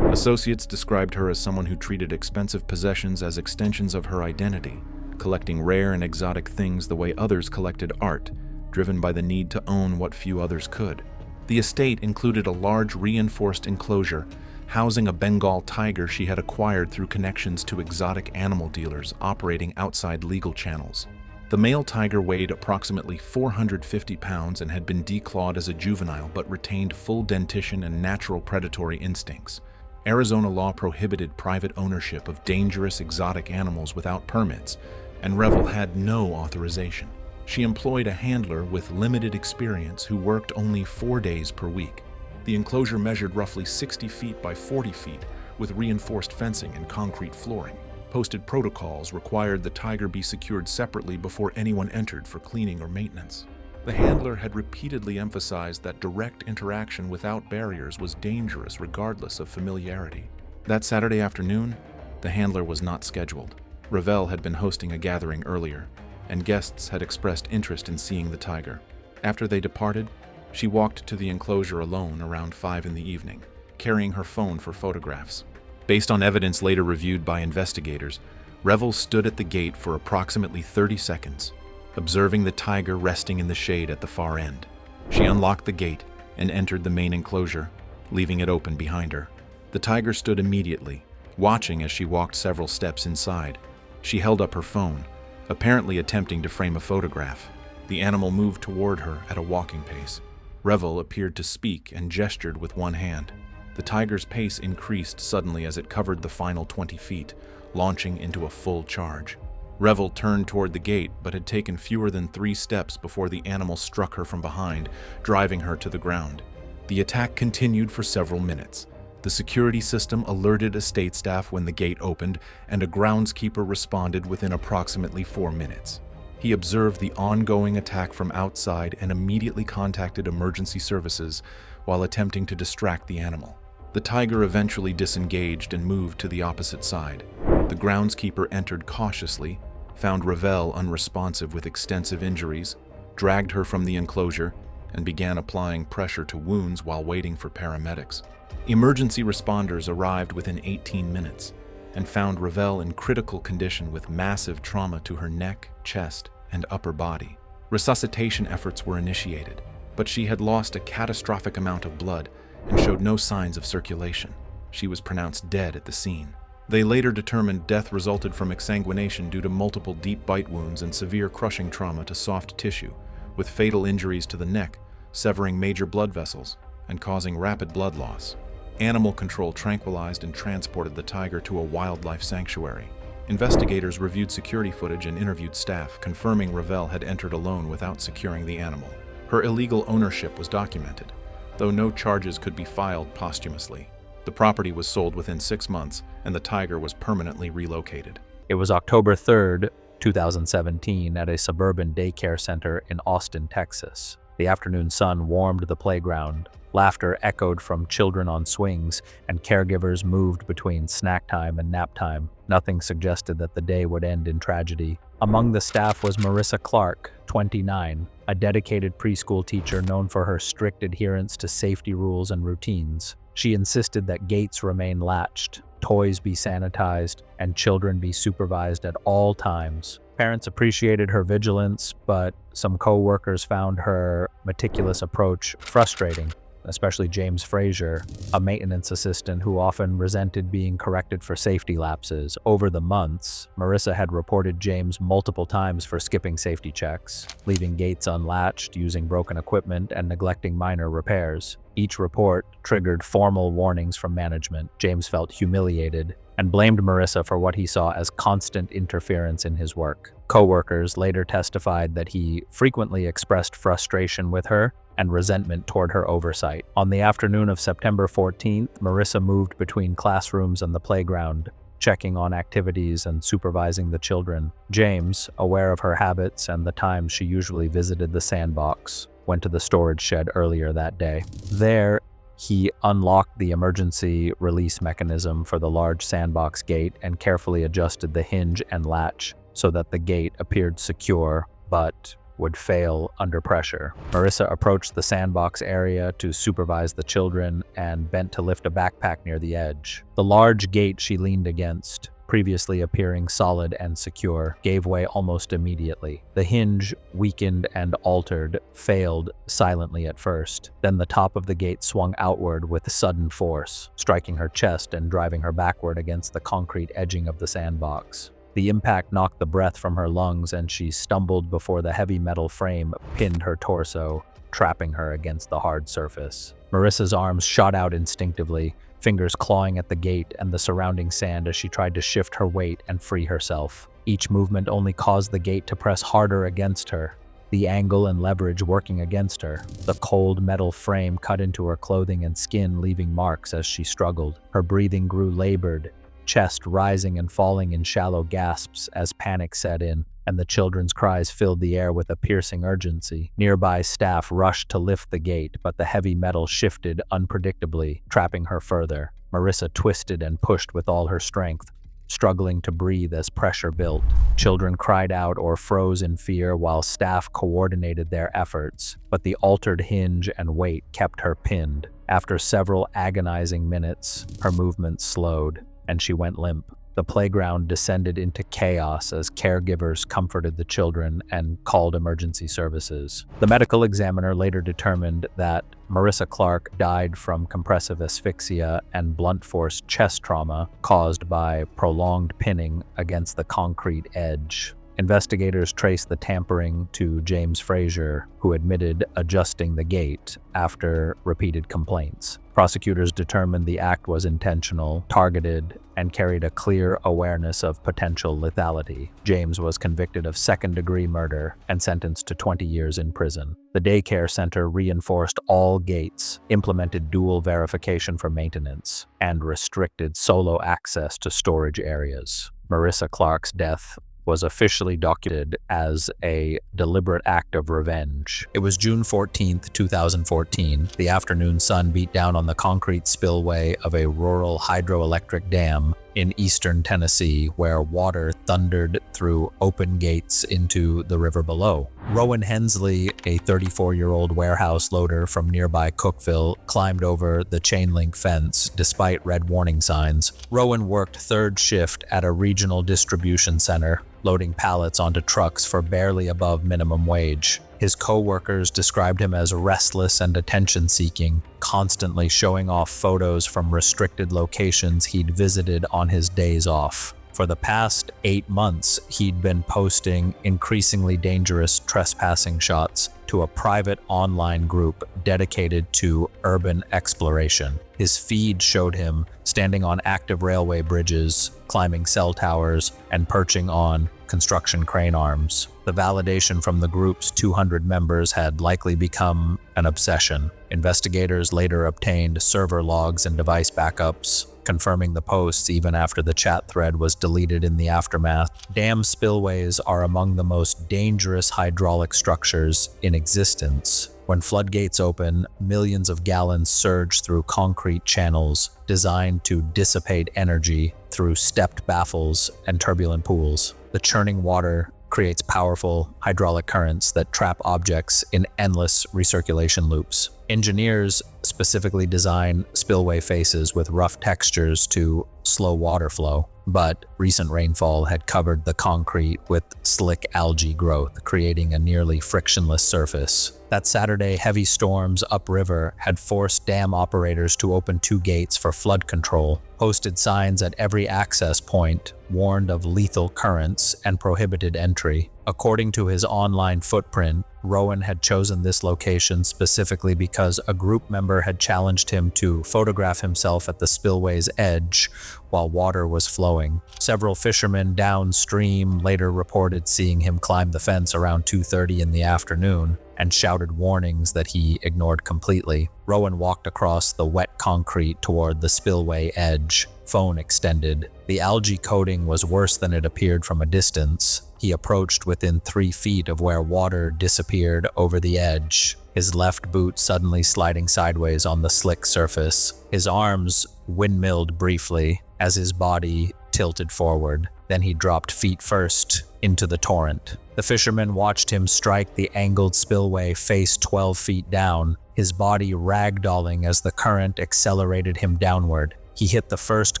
Associates described her as someone who treated expensive possessions as extensions of her identity, collecting rare and exotic things the way others collected art, driven by the need to own what few others could. The estate included a large reinforced enclosure housing a Bengal tiger she had acquired through connections to exotic animal dealers operating outside legal channels. The male tiger weighed approximately 450 pounds and had been declawed as a juvenile but retained full dentition and natural predatory instincts. Arizona law prohibited private ownership of dangerous exotic animals without permits, and Revel had no authorization. She employed a handler with limited experience who worked only 4 days per week. The enclosure measured roughly 60 feet by 40 feet with reinforced fencing and concrete flooring. Posted protocols required the tiger be secured separately before anyone entered for cleaning or maintenance. The handler had repeatedly emphasized that direct interaction without barriers was dangerous regardless of familiarity. That Saturday afternoon, the handler was not scheduled. Revel had been hosting a gathering earlier, and guests had expressed interest in seeing the tiger. After they departed, she walked to the enclosure alone around 5 in the evening, carrying her phone for photographs. Based on evidence later reviewed by investigators, Revel stood at the gate for approximately 30 seconds, observing the tiger resting in the shade at the far end. She unlocked the gate and entered the main enclosure, leaving it open behind her. The tiger stood immediately, watching as she walked several steps inside. She held up her phone, apparently attempting to frame a photograph. The animal moved toward her at a walking pace. Revel appeared to speak and gestured with one hand. The tiger's pace increased suddenly as it covered the final 20 feet, launching into a full charge. Revel turned toward the gate but had taken fewer than 3 steps before the animal struck her from behind, driving her to the ground. The attack continued for several minutes. The security system alerted estate staff when the gate opened, and a groundskeeper responded within approximately 4 minutes. He observed the ongoing attack from outside and immediately contacted emergency services while attempting to distract the animal. The tiger eventually disengaged and moved to the opposite side. The groundskeeper entered cautiously, found Revel unresponsive with extensive injuries, dragged her from the enclosure, and began applying pressure to wounds while waiting for paramedics. Emergency responders arrived within 18 minutes and found Revel in critical condition with massive trauma to her neck, chest, and upper body. Resuscitation efforts were initiated, but she had lost a catastrophic amount of blood and showed no signs of circulation. She was pronounced dead at the scene. They later determined death resulted from exsanguination due to multiple deep bite wounds and severe crushing trauma to soft tissue, with fatal injuries to the neck, severing major blood vessels, and causing rapid blood loss. Animal control tranquilized and transported the tiger to a wildlife sanctuary. Investigators reviewed security footage and interviewed staff, confirming Revel had entered alone without securing the animal. Her illegal ownership was documented, though no charges could be filed posthumously. The property was sold within 6 months, and the tiger was permanently relocated. It was October 3rd, 2017, at a suburban daycare center in Austin, Texas. The afternoon sun warmed the playground. Laughter echoed from children on swings, and caregivers moved between snack time and nap time. Nothing suggested that the day would end in tragedy. Among the staff was Marissa Clark, 29, a dedicated preschool teacher known for her strict adherence to safety rules and routines. She insisted that gates remain latched, toys be sanitized, and children be supervised at all times. Parents appreciated her vigilance, but some co-workers found her meticulous approach frustrating, especially James Frazier, a maintenance assistant who often resented being corrected for safety lapses. Over the months, Marissa had reported James multiple times for skipping safety checks, leaving gates unlatched, using broken equipment, and neglecting minor repairs. Each report triggered formal warnings from management. James felt humiliated and blamed Marissa for what he saw as constant interference in his work. Co-workers later testified that he frequently expressed frustration with her and resentment toward her oversight. On the afternoon of September 14th, Marissa moved between classrooms and the playground, checking on activities and supervising the children. James, aware of her habits and the times she usually visited the sandbox, went to the storage shed earlier that day. There, he unlocked the emergency release mechanism for the large sandbox gate and carefully adjusted the hinge and latch so that the gate appeared secure but would fail under pressure. Marissa approached the sandbox area to supervise the children and bent to lift a backpack near the edge. The large gate she leaned against, previously appearing solid and secure, gave way almost immediately. The hinge, weakened and altered, failed silently at first. Then the top of the gate swung outward with sudden force, striking her chest and driving her backward against the concrete edging of the sandbox. The impact knocked the breath from her lungs and she stumbled before the heavy metal frame pinned her torso, trapping her against the hard surface. Marissa's arms shot out instinctively, fingers clawing at the gate and the surrounding sand as she tried to shift her weight and free herself. Each movement only caused the gate to press harder against her, the angle and leverage working against her. The cold metal frame cut into her clothing and skin, leaving marks as she struggled. Her breathing grew labored, chest rising and falling in shallow gasps as panic set in, and the children's cries filled the air with a piercing urgency. Nearby staff rushed to lift the gate, but the heavy metal shifted unpredictably, trapping her further. Marissa twisted and pushed with all her strength, struggling to breathe as pressure built. Children cried out or froze in fear while staff coordinated their efforts, but the altered hinge and weight kept her pinned. After several agonizing minutes, her movements slowed, and she went limp. The playground descended into chaos as caregivers comforted the children and called emergency services. The medical examiner later determined that Marissa Clark died from compressive asphyxia and blunt force chest trauma caused by prolonged pinning against the concrete edge. Investigators traced the tampering to James Frazier, who admitted adjusting the gate after repeated complaints. Prosecutors determined the act was intentional, targeted, and carried a clear awareness of potential lethality. James was convicted of second-degree murder and sentenced to 20 years in prison. The daycare center reinforced all gates, implemented dual verification for maintenance, and restricted solo access to storage areas. Marissa Clark's death was officially documented as a deliberate act of revenge. It was June 14, 2014. The afternoon sun beat down on the concrete spillway of a rural hydroelectric dam in eastern Tennessee, where water thundered through open gates into the river below. Rowan Hensley, a 34-year-old warehouse loader from nearby Cookville, climbed over the chain-link fence despite red warning signs. Rowan worked third shift at a regional distribution center, loading pallets onto trucks for barely above minimum wage. His co-workers described him as restless and attention-seeking, constantly showing off photos from restricted locations he'd visited on his days off. For the past 8 months, he'd been posting increasingly dangerous trespassing shots to a private online group dedicated to urban exploration. His feed showed him standing on active railway bridges, climbing cell towers, and perching on construction crane arms. The validation from the group's 200 members had likely become an obsession. Investigators later obtained server logs and device backups, confirming the posts even after the chat thread was deleted in the aftermath. Dam spillways are among the most dangerous hydraulic structures in existence. When floodgates open, millions of gallons surge through concrete channels designed to dissipate energy through stepped baffles and turbulent pools. The churning water creates powerful hydraulic currents that trap objects in endless recirculation loops. Engineers specifically design spillway faces with rough textures to slow water flow, but recent rainfall had covered the concrete with slick algae growth, creating a nearly frictionless surface. That Saturday, heavy storms upriver had forced dam operators to open 2 gates for flood control, posted signs at every access point, warned of lethal currents, and prohibited entry. According to his online footprint, Rowan had chosen this location specifically because a group member had challenged him to photograph himself at the spillway's edge while water was flowing. Several fishermen downstream later reported seeing him climb the fence around 2:30 in the afternoon. and shouted warnings that he ignored completely. Rowan walked across the wet concrete toward the spillway edge, phone extended. The algae coating was worse than it appeared from a distance. He approached within 3 feet of where water disappeared over the edge, his left boot suddenly sliding sideways on the slick surface. His arms windmilled briefly as his body tilted forward. Then he dropped feet first into the torrent. The fisherman watched him strike the angled spillway face 12 feet down, his body ragdolling as the current accelerated him downward. He hit the first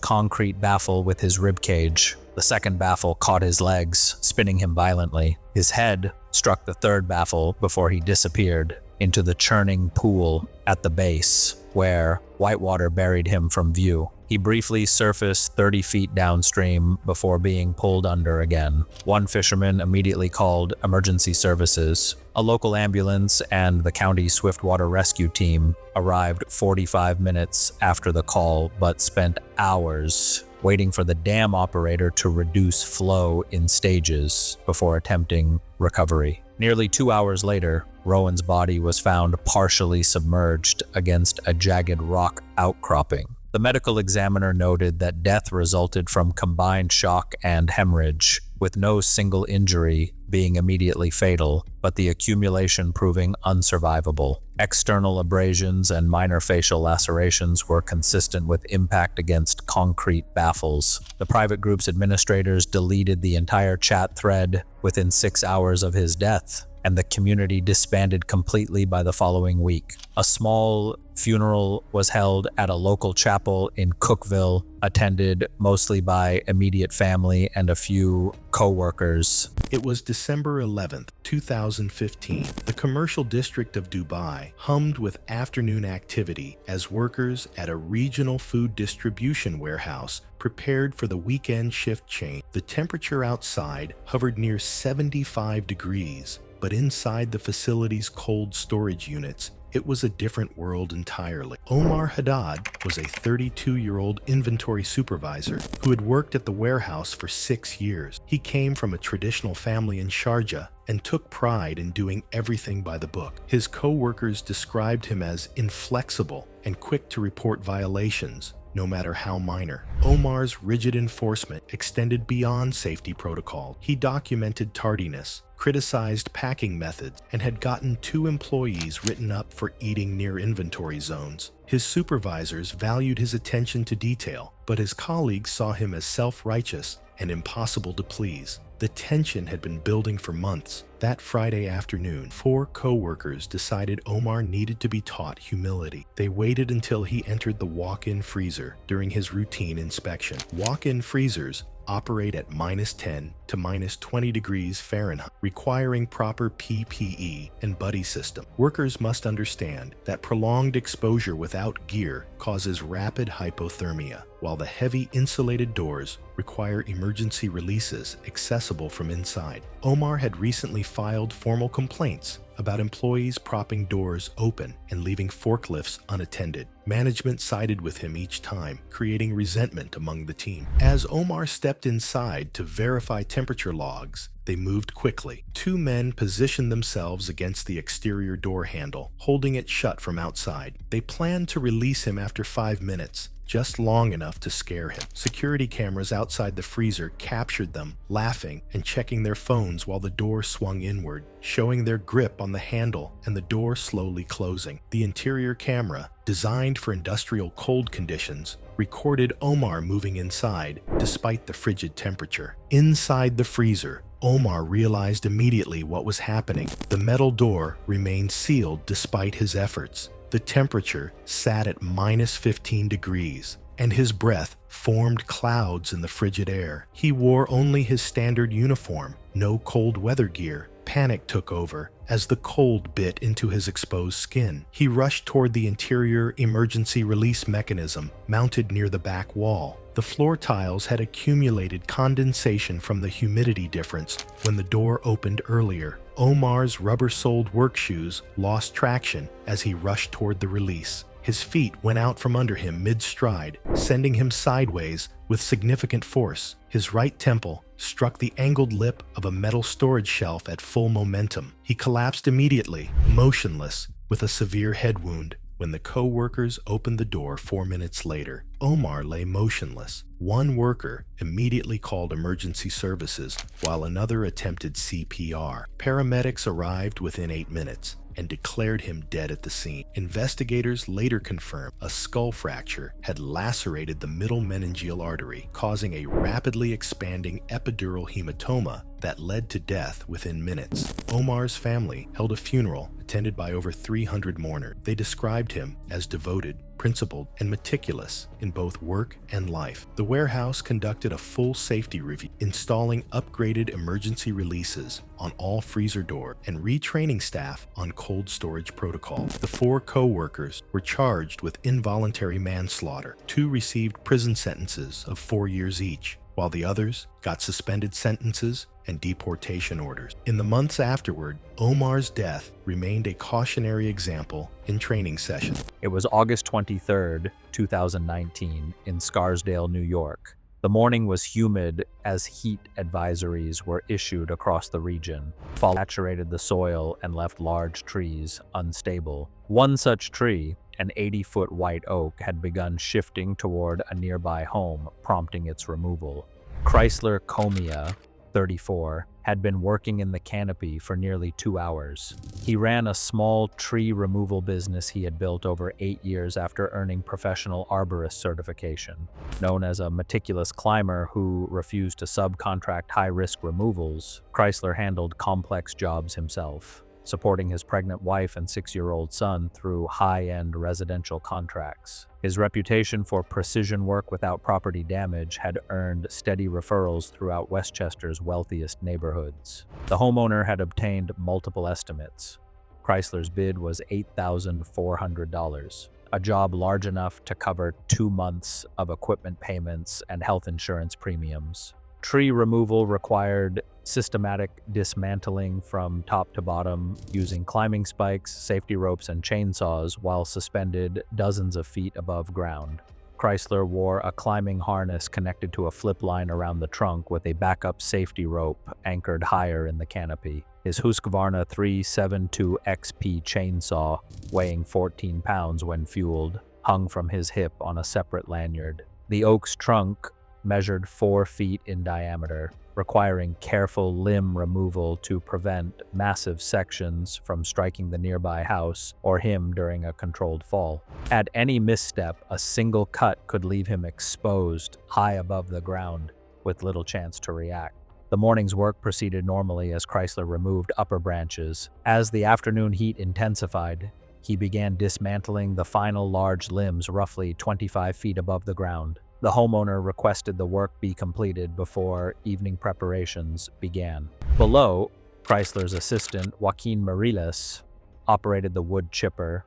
concrete baffle with his ribcage. The second baffle caught his legs, spinning him violently. His head struck the third baffle before he disappeared into the churning pool at the base, where whitewater buried him from view. He briefly surfaced 30 feet downstream before being pulled under again. One fisherman immediately called emergency services. A local ambulance and the county swiftwater rescue team arrived 45 minutes after the call, but spent hours waiting for the dam operator to reduce flow in stages before attempting recovery. Nearly 2 hours later, Rowan's body was found partially submerged against a jagged rock outcropping. The medical examiner noted that death resulted from combined shock and hemorrhage, with no single injury being immediately fatal, but the accumulation proving unsurvivable. External abrasions and minor facial lacerations were consistent with impact against concrete baffles. The private group's administrators deleted the entire chat thread within 6 hours of his death, and the community disbanded completely by the following week. A small funeral was held at a local chapel in Cookville, attended mostly by immediate family and a few co-workers. It was December 11th, 2015. The commercial district of Dubai hummed with afternoon activity as workers at a regional food distribution warehouse prepared for the weekend shift change. The temperature outside hovered near 75 degrees, but inside the facility's cold storage units, it was a different world entirely. Omar Haddad was a 32-year-old inventory supervisor who had worked at the warehouse for 6 years. He came from a traditional family in Sharjah and took pride in doing everything by the book. His co-workers described him as inflexible and quick to report violations, no matter how minor. Omar's rigid enforcement extended beyond safety protocol. He documented tardiness, criticized packing methods, and had gotten 2 employees written up for eating near inventory zones. His supervisors valued his attention to detail, but his colleagues saw him as self-righteous and impossible to please. The tension had been building for months. That Friday afternoon, 4 co-workers decided Omar needed to be taught humility. They waited until he entered the walk-in freezer during his routine inspection. Walk-in freezers operate at -10 to -20 degrees Fahrenheit, requiring proper PPE and buddy system. Workers must understand that prolonged exposure without gear causes rapid hypothermia, while the heavy insulated doors require emergency releases accessible from inside. Omar had recently filed formal complaints about employees propping doors open and leaving forklifts unattended. Management sided with him each time, creating resentment among the team. As Omar stepped inside to verify temperature logs, they moved quickly. 2 men positioned themselves against the exterior door handle, holding it shut from outside. They planned to release him after 5 minutes, just long enough to scare him. Security cameras outside the freezer captured them, laughing and checking their phones while the door swung inward, showing their grip on the handle and the door slowly closing. The interior camera, designed for industrial cold conditions, recorded Omar moving inside despite the frigid temperature. Inside the freezer, Omar realized immediately what was happening. The metal door remained sealed despite his efforts. The temperature sat at -15 degrees, and his breath formed clouds in the frigid air. He wore only his standard uniform, no cold weather gear. Panic took over as the cold bit into his exposed skin. He rushed toward the interior emergency release mechanism mounted near the back wall. The floor tiles had accumulated condensation from the humidity difference when the door opened earlier. Omar's rubber-soled work shoes lost traction as he rushed toward the release. His feet went out from under him mid-stride, sending him sideways with significant force. His right temple struck the angled lip of a metal storage shelf at full momentum. He collapsed immediately, motionless, with a severe head wound. When the co-workers opened the door 4 minutes later, Omar lay motionless. One worker immediately called emergency services, while another attempted CPR. Paramedics arrived within 8 minutes and declared him dead at the scene. Investigators later confirmed a skull fracture had lacerated the middle meningeal artery, causing a rapidly expanding epidural hematoma that led to death within minutes. Omar's family held a funeral attended by over 300 mourners. They described him as devoted, principled, and meticulous in both work and life. The warehouse conducted a full safety review, installing upgraded emergency releases on all freezer doors and retraining staff on cold storage protocol. The 4 co-workers were charged with involuntary manslaughter. 2 received prison sentences of 4 years each, while the others got suspended sentences and deportation orders. In the months afterward, Omar's death remained a cautionary example in training sessions. It was August 23rd, 2019, in Scarsdale, New York. The morning was humid as heat advisories were issued across the region. Fall saturated the soil and left large trees unstable. One such tree, an 80-foot white oak, had begun shifting toward a nearby home, prompting its removal. Chrysler Comia, 34, had been working in the canopy for nearly 2 hours. He ran a small tree removal business he had built over 8 years after earning professional arborist certification. Known as a meticulous climber who refused to subcontract high-risk removals, Chrysler handled complex jobs himself, supporting his pregnant wife and 6-year-old son through high-end residential contracts. His reputation for precision work without property damage had earned steady referrals throughout Westchester's wealthiest neighborhoods. The homeowner had obtained multiple estimates. Chrysler's bid was $8,400, a job large enough to cover 2 months of equipment payments and health insurance premiums. Tree removal required systematic dismantling from top to bottom using climbing spikes, safety ropes, and chainsaws while suspended dozens of feet above ground. Chrysler wore a climbing harness connected to a flip line around the trunk with a backup safety rope anchored higher in the canopy. His Husqvarna 372XP chainsaw, weighing 14 pounds when fueled, hung from his hip on a separate lanyard. The oak's trunk measured 4 feet in diameter, requiring careful limb removal to prevent massive sections from striking the nearby house or him during a controlled fall. At any misstep, a single cut could leave him exposed high above the ground, with little chance to react. The morning's work proceeded normally as Chrysler removed upper branches. As the afternoon heat intensified, he began dismantling the final large limbs roughly 25 feet above the ground. The homeowner requested the work be completed before evening preparations began. Below, Chrysler's assistant, Joaquin Mariles, operated the wood chipper,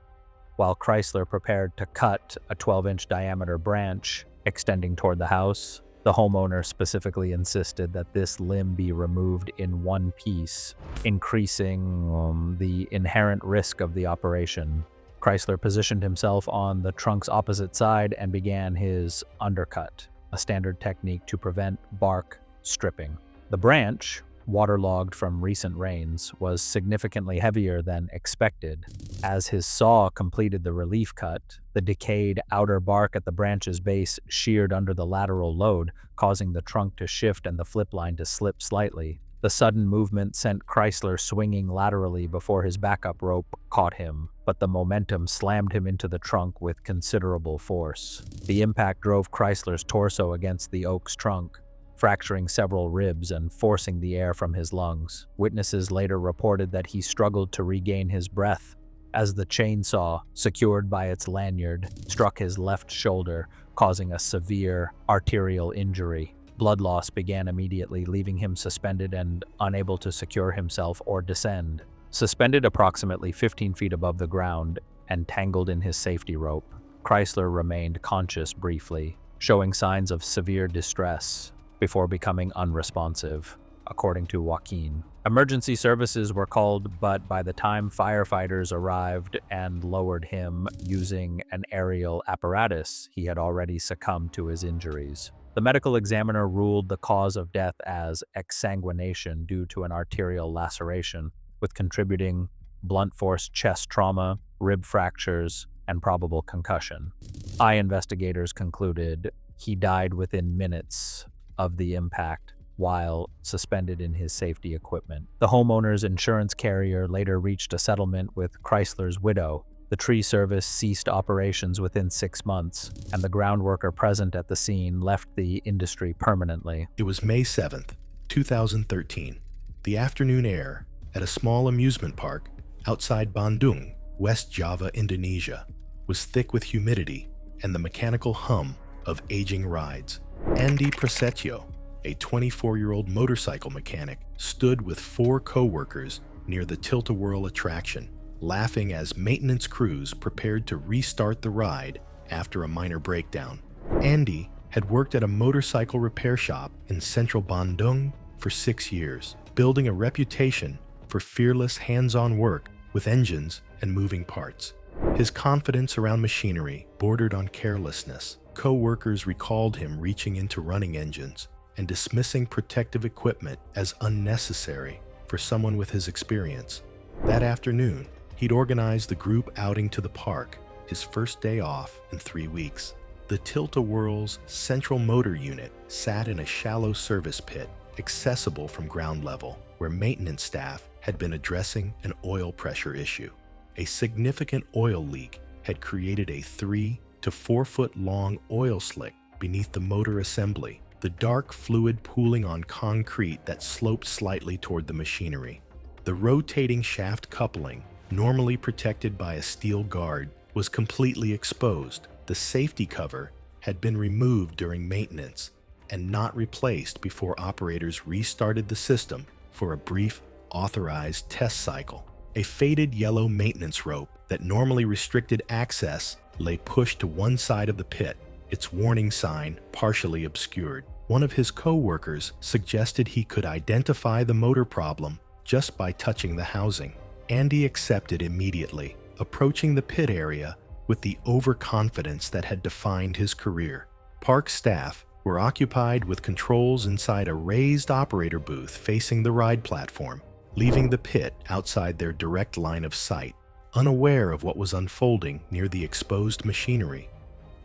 while Chrysler prepared to cut a 12-inch diameter branch extending toward the house. The homeowner specifically insisted that this limb be removed in one piece, increasing the inherent risk of the operation. Chrysler positioned himself on the trunk's opposite side and began his undercut, a standard technique to prevent bark stripping. The branch, waterlogged from recent rains, was significantly heavier than expected. As his saw completed the relief cut, the decayed outer bark at the branch's base sheared under the lateral load, causing the trunk to shift and the flip line to slip slightly. The sudden movement sent Chrysler swinging laterally before his backup rope caught him, but the momentum slammed him into the trunk with considerable force. The impact drove Chrysler's torso against the oak's trunk, fracturing several ribs and forcing the air from his lungs. Witnesses later reported that he struggled to regain his breath as the chainsaw, secured by its lanyard, struck his left shoulder, causing a severe arterial injury. Blood loss began immediately, leaving him suspended and unable to secure himself or descend. Suspended approximately 15 feet above the ground and tangled in his safety rope, Chrysler remained conscious briefly, showing signs of severe distress before becoming unresponsive. according to Joaquin. Emergency services were called, but by the time firefighters arrived and lowered him using an aerial apparatus, he had already succumbed to his injuries. The medical examiner ruled the cause of death as exsanguination due to an arterial laceration, with contributing blunt force chest trauma, rib fractures, and probable concussion. Eye investigators concluded he died within minutes of the impact while suspended in his safety equipment. The homeowner's insurance carrier later reached a settlement with Chrysler's widow. The tree service ceased operations within 6 months, and the ground worker present at the scene left the industry permanently. It was May 7th, 2013. The afternoon air at a small amusement park outside Bandung, West Java, Indonesia, was thick with humidity and the mechanical hum of aging rides. Andy Prasetyo, a 24-year-old motorcycle mechanic, stood with 4 co-workers near the tilt-a-whirl attraction, laughing as maintenance crews prepared to restart the ride after a minor breakdown. Andy had worked at a motorcycle repair shop in central Bandung for 6 years, building a reputation for fearless hands-on work with engines and moving parts. His confidence around machinery bordered on carelessness. Co-workers recalled him reaching into running engines and dismissing protective equipment as unnecessary for someone with his experience. That afternoon, he'd organized the group outing to the park, his first day off in 3 weeks. The tilt-a-whirl's central motor unit sat in a shallow service pit, accessible from ground level, where maintenance staff had been addressing an oil pressure issue. A significant oil leak had created a 3 to 4 foot long oil slick beneath the motor assembly, the dark fluid pooling on concrete that sloped slightly toward the machinery. The rotating shaft coupling, normally protected by a steel guard, was completely exposed. The safety cover had been removed during maintenance and not replaced before operators restarted the system for a brief, authorized test cycle. A faded yellow maintenance rope that normally restricted access lay pushed to one side of the pit, its warning sign partially obscured. One of his co-workers suggested he could identify the motor problem just by touching the housing. Andy accepted immediately, approaching the pit area with the overconfidence that had defined his career. Park staff were occupied with controls inside a raised operator booth facing the ride platform, leaving the pit outside their direct line of sight. Unaware of what was unfolding near the exposed machinery,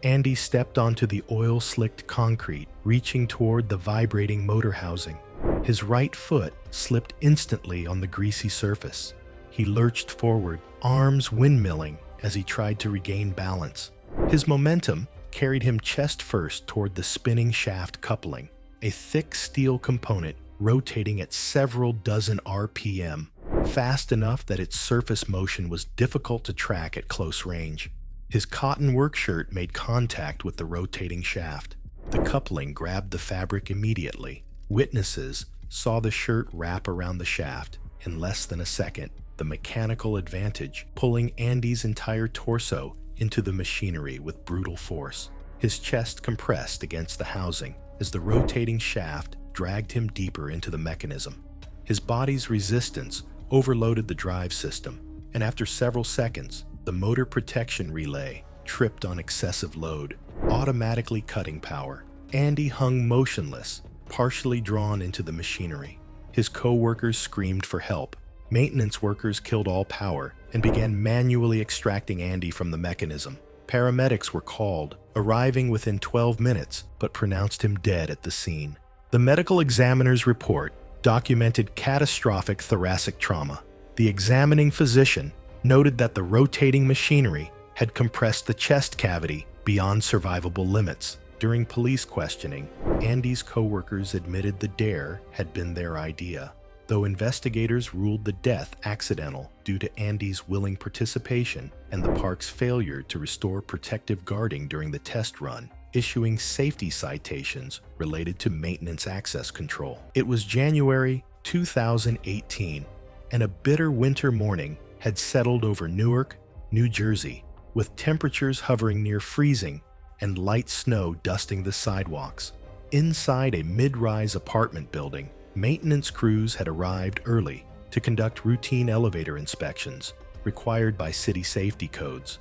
Andy stepped onto the oil-slicked concrete, reaching toward the vibrating motor housing. His right foot slipped instantly on the greasy surface. He lurched forward, arms windmilling as he tried to regain balance. His momentum carried him chest first toward the spinning shaft coupling, a thick steel component rotating at several dozen RPM, fast enough that its surface motion was difficult to track at close range. His cotton work shirt made contact with the rotating shaft. The coupling grabbed the fabric immediately. Witnesses saw the shirt wrap around the shaft in less than a second, the mechanical advantage pulling Andy's entire torso into the machinery with brutal force. His chest compressed against the housing as the rotating shaft dragged him deeper into the mechanism. His body's resistance overloaded the drive system, and after several seconds, the motor protection relay tripped on excessive load, automatically cutting power. Andy hung motionless, partially drawn into the machinery. His co-workers screamed for help. Maintenance workers killed all power and began manually extracting Andy from the mechanism. Paramedics were called, arriving within 12 minutes, but pronounced him dead at the scene. The medical examiner's report documented catastrophic thoracic trauma. The examining physician noted that the rotating machinery had compressed the chest cavity beyond survivable limits. During police questioning, Andy's co-workers admitted the dare had been their idea, though investigators ruled the death accidental due to Andy's willing participation and the park's failure to restore protective guarding during the test run, issuing safety citations related to maintenance access control. It was January 2018, and a bitter winter morning had settled over Newark, New Jersey, with temperatures hovering near freezing and light snow dusting the sidewalks. Inside a mid-rise apartment building, Maintenance crews had arrived early to conduct routine elevator inspections required by city safety codes.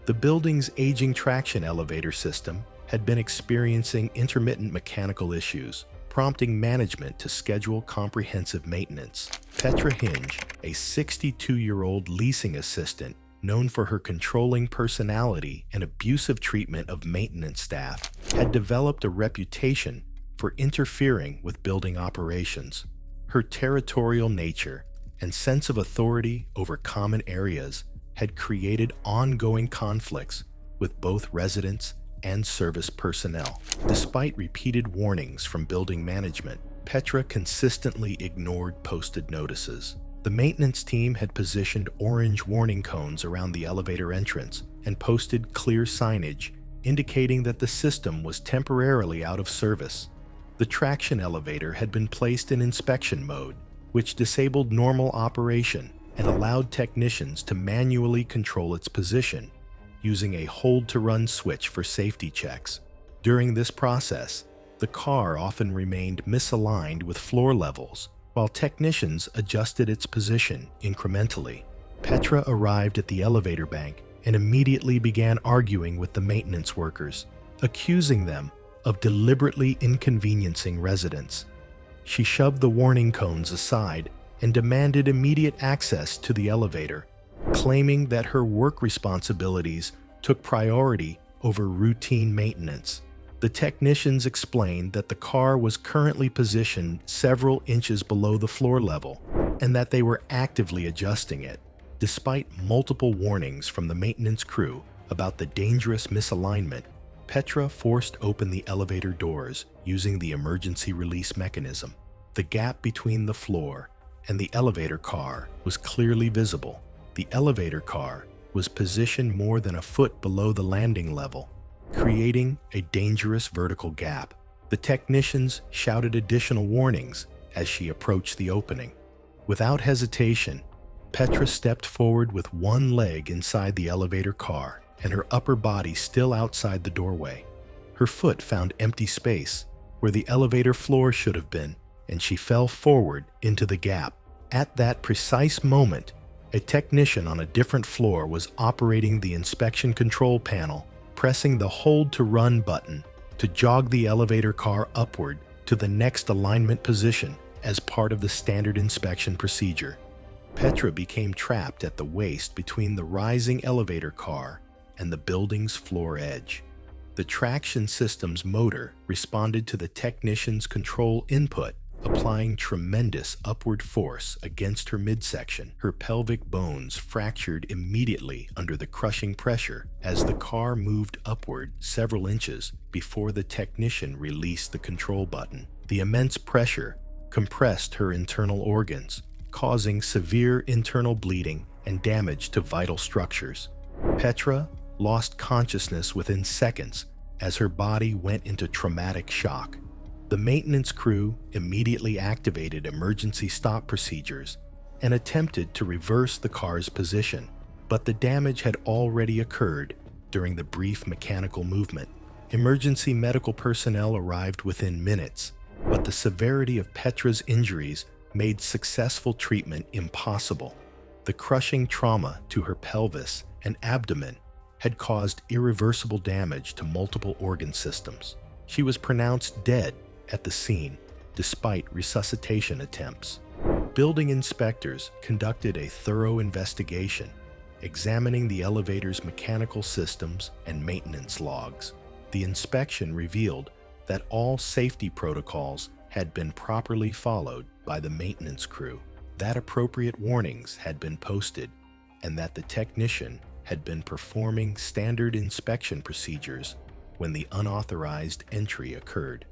The building's aging traction elevator system had been experiencing intermittent mechanical issues, prompting management to schedule comprehensive maintenance. Petra Hinge, a 62-year-old leasing assistant known for her controlling personality and abusive treatment of maintenance staff, had developed a reputation for interfering with building operations. Her territorial nature and sense of authority over common areas had created ongoing conflicts with both residents and service personnel. Despite repeated warnings from building management, Petra consistently ignored posted notices. The maintenance team had positioned orange warning cones around the elevator entrance and posted clear signage indicating that the system was temporarily out of service. The traction elevator had been placed in inspection mode, which disabled normal operation and allowed technicians to manually control its position, using a hold-to-run switch for safety checks. During this process, the car often remained misaligned with floor levels, while technicians adjusted its position incrementally. Petra arrived at the elevator bank and immediately began arguing with the maintenance workers, accusing them of deliberately inconveniencing residents. She shoved the warning cones aside and demanded immediate access to the elevator, claiming that her work responsibilities took priority over routine maintenance. The technicians explained that the car was currently positioned several inches below the floor level and that they were actively adjusting it. Despite multiple warnings from the maintenance crew about the dangerous misalignment, Petra forced open the elevator doors using the emergency release mechanism. The gap between the floor and the elevator car was clearly visible. The elevator car was positioned more than a foot below the landing level, creating a dangerous vertical gap. The technicians shouted additional warnings as she approached the opening. Without hesitation, Petra stepped forward with one leg inside the elevator car and her upper body still outside the doorway. Her foot found empty space where the elevator floor should have been, and she fell forward into the gap. At that precise moment, a technician on a different floor was operating the inspection control panel, pressing the hold to run button to jog the elevator car upward to the next alignment position as part of the standard inspection procedure. Petra became trapped at the waist between the rising elevator car and the building's floor edge. The traction system's motor responded to the technician's control input, applying tremendous upward force against her midsection. Her pelvic bones fractured immediately under the crushing pressure as the car moved upward several inches before the technician released the control button. The immense pressure compressed her internal organs, causing severe internal bleeding and damage to vital structures. Petra lost consciousness within seconds as her body went into traumatic shock. The maintenance crew immediately activated emergency stop procedures and attempted to reverse the car's position, but the damage had already occurred during the brief mechanical movement. Emergency medical personnel arrived within minutes, but the severity of Petra's injuries made successful treatment impossible. The crushing trauma to her pelvis and abdomen had caused irreversible damage to multiple organ systems. She was pronounced dead at the scene, despite resuscitation attempts. Building inspectors conducted a thorough investigation, examining the elevator's mechanical systems and maintenance logs. The inspection revealed that all safety protocols had been properly followed by the maintenance crew, that appropriate warnings had been posted, and that the technician had been performing standard inspection procedures when the unauthorized entry occurred.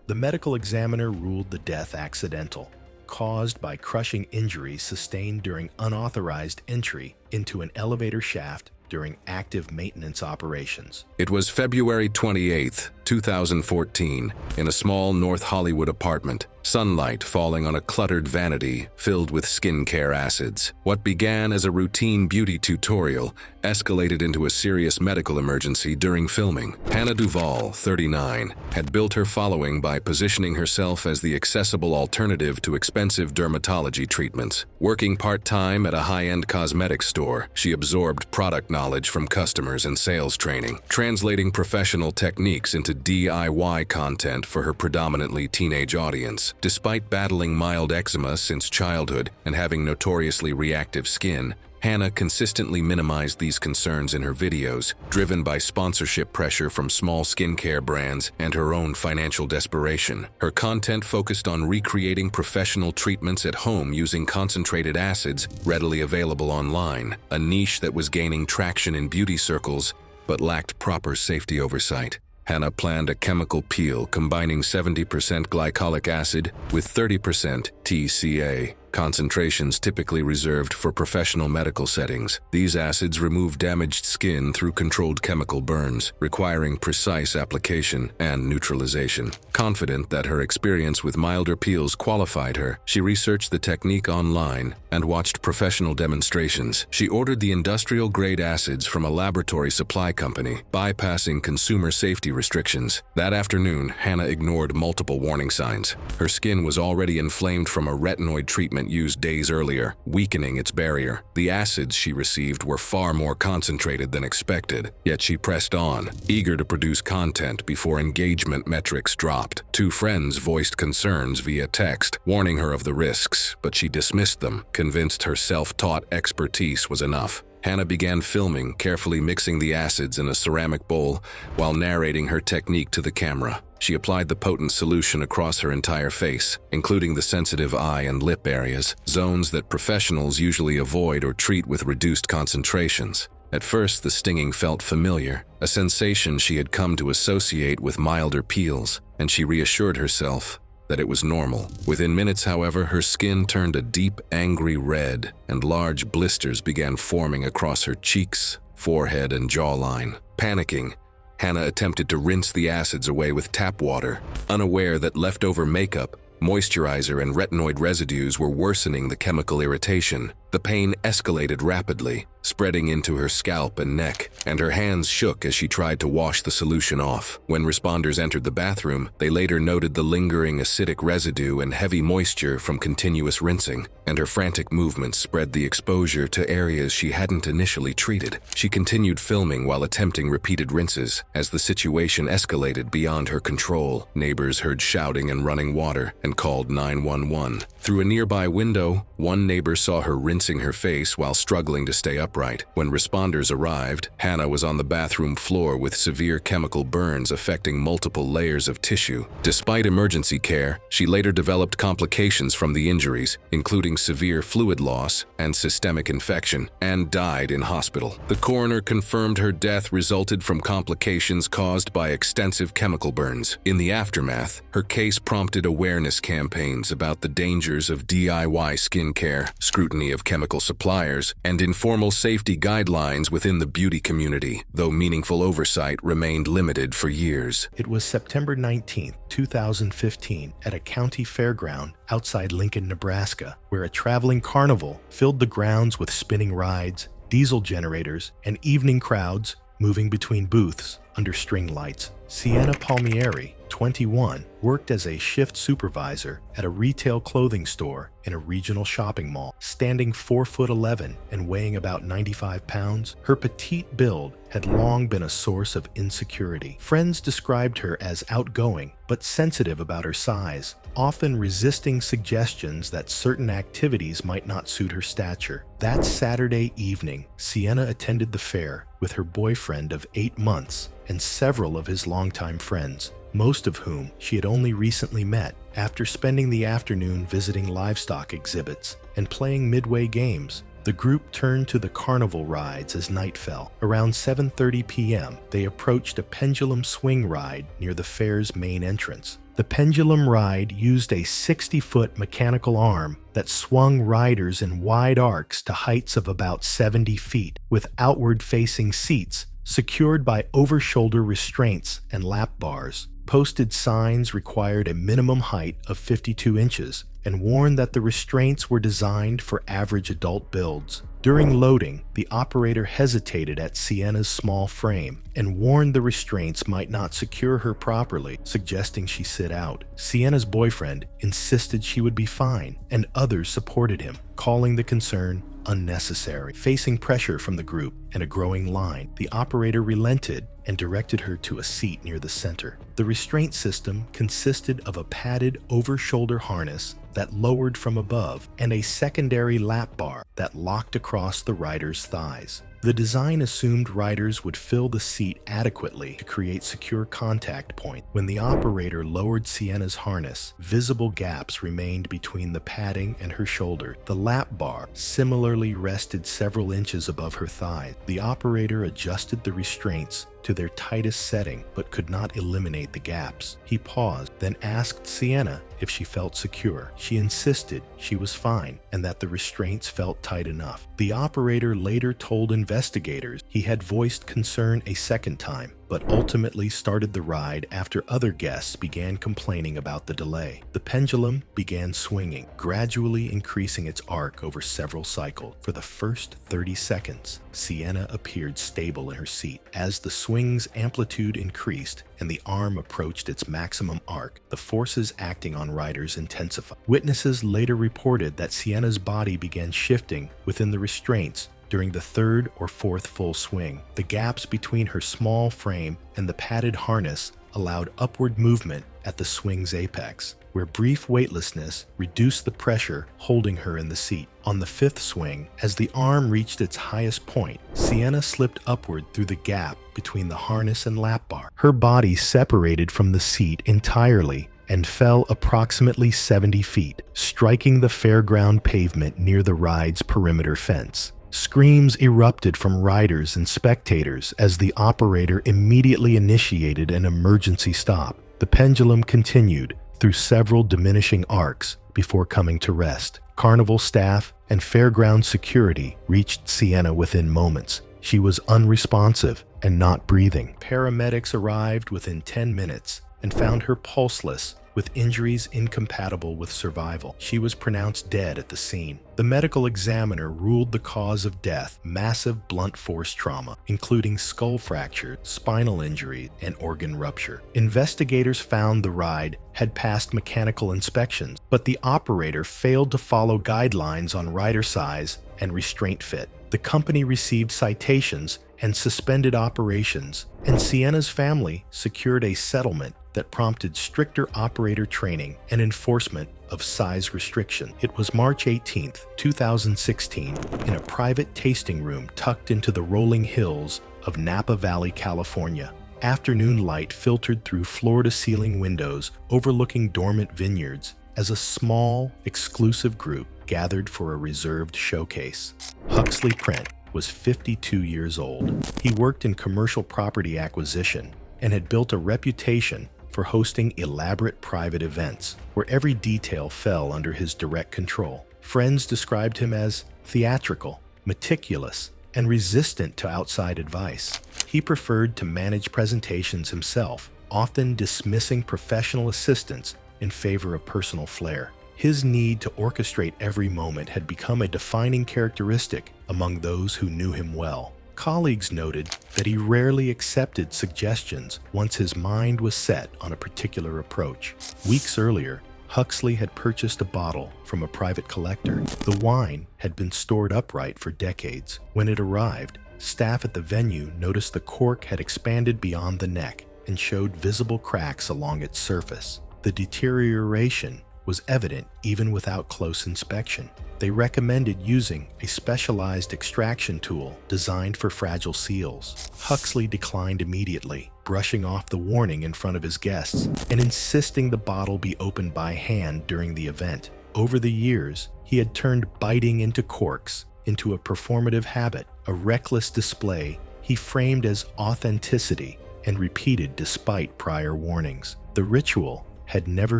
The medical examiner ruled the death accidental, caused by crushing injuries sustained during unauthorized entry into an elevator shaft during active maintenance operations. It was February 28, 2014, in a small North Hollywood apartment, sunlight falling on a cluttered vanity filled with skincare acids. What began as a routine beauty tutorial escalated into a serious medical emergency during filming. Hannah Duvall, 39, had built her following by positioning herself as the accessible alternative to expensive dermatology treatments. Working part-time at a high-end cosmetics store, she absorbed product knowledge from customers and sales training, translating professional techniques into DIY content for her predominantly teenage audience. Despite battling mild eczema since childhood and having notoriously reactive skin, Hannah consistently minimized these concerns in her videos, driven by sponsorship pressure from small skincare brands and her own financial desperation. Her content focused on recreating professional treatments at home using concentrated acids readily available online, a niche that was gaining traction in beauty circles but lacked proper safety oversight. Hannah planned a chemical peel combining 70% glycolic acid with 30% TCA, concentrations typically reserved for professional medical settings. These acids remove damaged skin through controlled chemical burns, requiring precise application and neutralization. Confident that her experience with milder peels qualified her, she researched the technique online and watched professional demonstrations. She ordered the industrial-grade acids from a laboratory supply company, bypassing consumer safety restrictions. That afternoon, Hannah ignored multiple warning signs. Her skin was already inflamed from a retinoid treatment used days earlier, weakening its barrier. The acids she received were far more concentrated than expected, yet she pressed on, eager to produce content before engagement metrics dropped. 2 friends voiced concerns via text, warning her of the risks, but she dismissed them, convinced her self-taught expertise was enough. Hannah began filming, carefully mixing the acids in a ceramic bowl while narrating her technique to the camera. She applied the potent solution across her entire face, including the sensitive eye and lip areas, zones that professionals usually avoid or treat with reduced concentrations. At first, the stinging felt familiar, a sensation she had come to associate with milder peels, and she reassured herself that it was normal. Within minutes, however, her skin turned a deep, angry red, and large blisters began forming across her cheeks, forehead, and jawline. Panicking, Hannah attempted to rinse the acids away with tap water, unaware that leftover makeup, moisturizer, and retinoid residues were worsening the chemical irritation. The pain escalated rapidly, spreading into her scalp and neck, and her hands shook as she tried to wash the solution off. When responders entered the bathroom, they later noted the lingering acidic residue and heavy moisture from continuous rinsing, and her frantic movements spread the exposure to areas she hadn't initially treated. She continued filming while attempting repeated rinses. As the situation escalated beyond her control, neighbors heard shouting and running water and called 911. Through a nearby window, one neighbor saw her rinsing her face while struggling to stay upright. When responders arrived, Hannah was on the bathroom floor with severe chemical burns affecting multiple layers of tissue. Despite emergency care, she later developed complications from the injuries, including severe fluid loss and systemic infection, and died in hospital. The coroner confirmed her death resulted from complications caused by extensive chemical burns. In the aftermath, her case prompted awareness campaigns about the dangers of DIY skincare, scrutiny of chemical suppliers, and informal safety guidelines within the beauty community, though meaningful oversight remained limited for years. It was September 19, 2015, at a county fairground outside Lincoln, Nebraska, where a traveling carnival filled the grounds with spinning rides, diesel generators, and evening crowds moving between booths under string lights. Sienna Palmieri, 21, worked as a shift supervisor at a retail clothing store in a regional shopping mall. Standing 4'11" and weighing about 95 pounds, her petite build had long been a source of insecurity. Friends described her as outgoing but sensitive about her size, often resisting suggestions that certain activities might not suit her stature. That Saturday evening, Sienna attended the fair with her boyfriend of 8 months and several of his longtime friends, most of whom she had only recently met. After spending the afternoon visiting livestock exhibits and playing midway games, the group turned to the carnival rides as night fell. Around 7:30 p.m., they approached a pendulum swing ride near the fair's main entrance. The The pendulum ride used a 60-foot mechanical arm that swung riders in wide arcs to heights of about 70 feet, with outward-facing seats secured by over-shoulder restraints and lap bars. Posted signs required a minimum height of 52 inches and warned that the restraints were designed for average adult builds. During loading, the operator hesitated at Sienna's small frame and warned the restraints might not secure her properly, suggesting she sit out. Sienna's boyfriend insisted she would be fine, and others supported him, calling the concern unnecessary. Facing pressure from the group and a growing line, the operator relented and directed her to a seat near the center. The restraint system consisted of a padded over-shoulder harness that lowered from above and a secondary lap bar that locked across the rider's thighs. The design assumed riders would fill the seat adequately to create secure contact points. When the operator lowered Sienna's harness, visible gaps remained between the padding and her shoulder. The lap bar similarly rested several inches above her thighs. The operator adjusted the restraints to their tightest setting, but could not eliminate the gaps. He paused, then asked Sienna if she felt secure. She insisted she was fine and that the restraints felt tight enough. The operator later told investigators he had voiced concern a second time, but ultimately started the ride after other guests began complaining about the delay. The pendulum began swinging, gradually increasing its arc over several cycles. For the first 30 seconds, Sienna appeared stable in her seat. As the swing's amplitude increased and the arm approached its maximum arc, the forces acting on riders intensified. Witnesses later reported that Sienna's body began shifting within the restraints during the third or fourth full swing. The gaps between her small frame and the padded harness allowed upward movement at the swing's apex, where brief weightlessness reduced the pressure holding her in the seat. On the fifth swing, as the arm reached its highest point, Sienna slipped upward through the gap between the harness and lap bar. Her body separated from the seat entirely and fell approximately 70 feet, striking the fairground pavement near the ride's perimeter fence. Screams erupted from riders and spectators as the operator immediately initiated an emergency stop. The pendulum continued through several diminishing arcs before coming to rest. Carnival staff and fairground security reached Sienna within moments. She was unresponsive and not breathing. Paramedics arrived within 10 minutes and found her pulseless, with injuries incompatible with survival. She was pronounced dead at the scene. The medical examiner ruled the cause of death massive blunt force trauma, including skull fracture, spinal injury, and organ rupture. Investigators found the ride had passed mechanical inspections, but the operator failed to follow guidelines on rider size and restraint fit. The company received citations and suspended operations, and Sienna's family secured a settlement that prompted stricter operator training and enforcement of size restriction. It was March 18, 2016, in a private tasting room tucked into the rolling hills of Napa Valley, California. Afternoon light filtered through floor-to-ceiling windows overlooking dormant vineyards as a small, exclusive group gathered for a reserved showcase. Huxley Prent was 52 years old. He worked in commercial property acquisition and had built a reputation for hosting elaborate private events where every detail fell under his direct control. Friends described him as theatrical, meticulous, and resistant to outside advice. He preferred to manage presentations himself, often dismissing professional assistance in favor of personal flair. His need to orchestrate every moment had become a defining characteristic among those who knew him well. Colleagues noted that he rarely accepted suggestions once his mind was set on a particular approach. Weeks earlier, Huxley had purchased a bottle from a private collector. The wine had been stored upright for decades. When it arrived, staff at the venue noticed the cork had expanded beyond the neck and showed visible cracks along its surface. The deterioration was evident even without close inspection. They recommended using a specialized extraction tool designed for fragile seals. Huxley declined immediately, brushing off the warning in front of his guests and insisting the bottle be opened by hand during the event. Over the years, he had turned biting into corks into a performative habit, a reckless display he framed as authenticity and repeated despite prior warnings. The ritual had never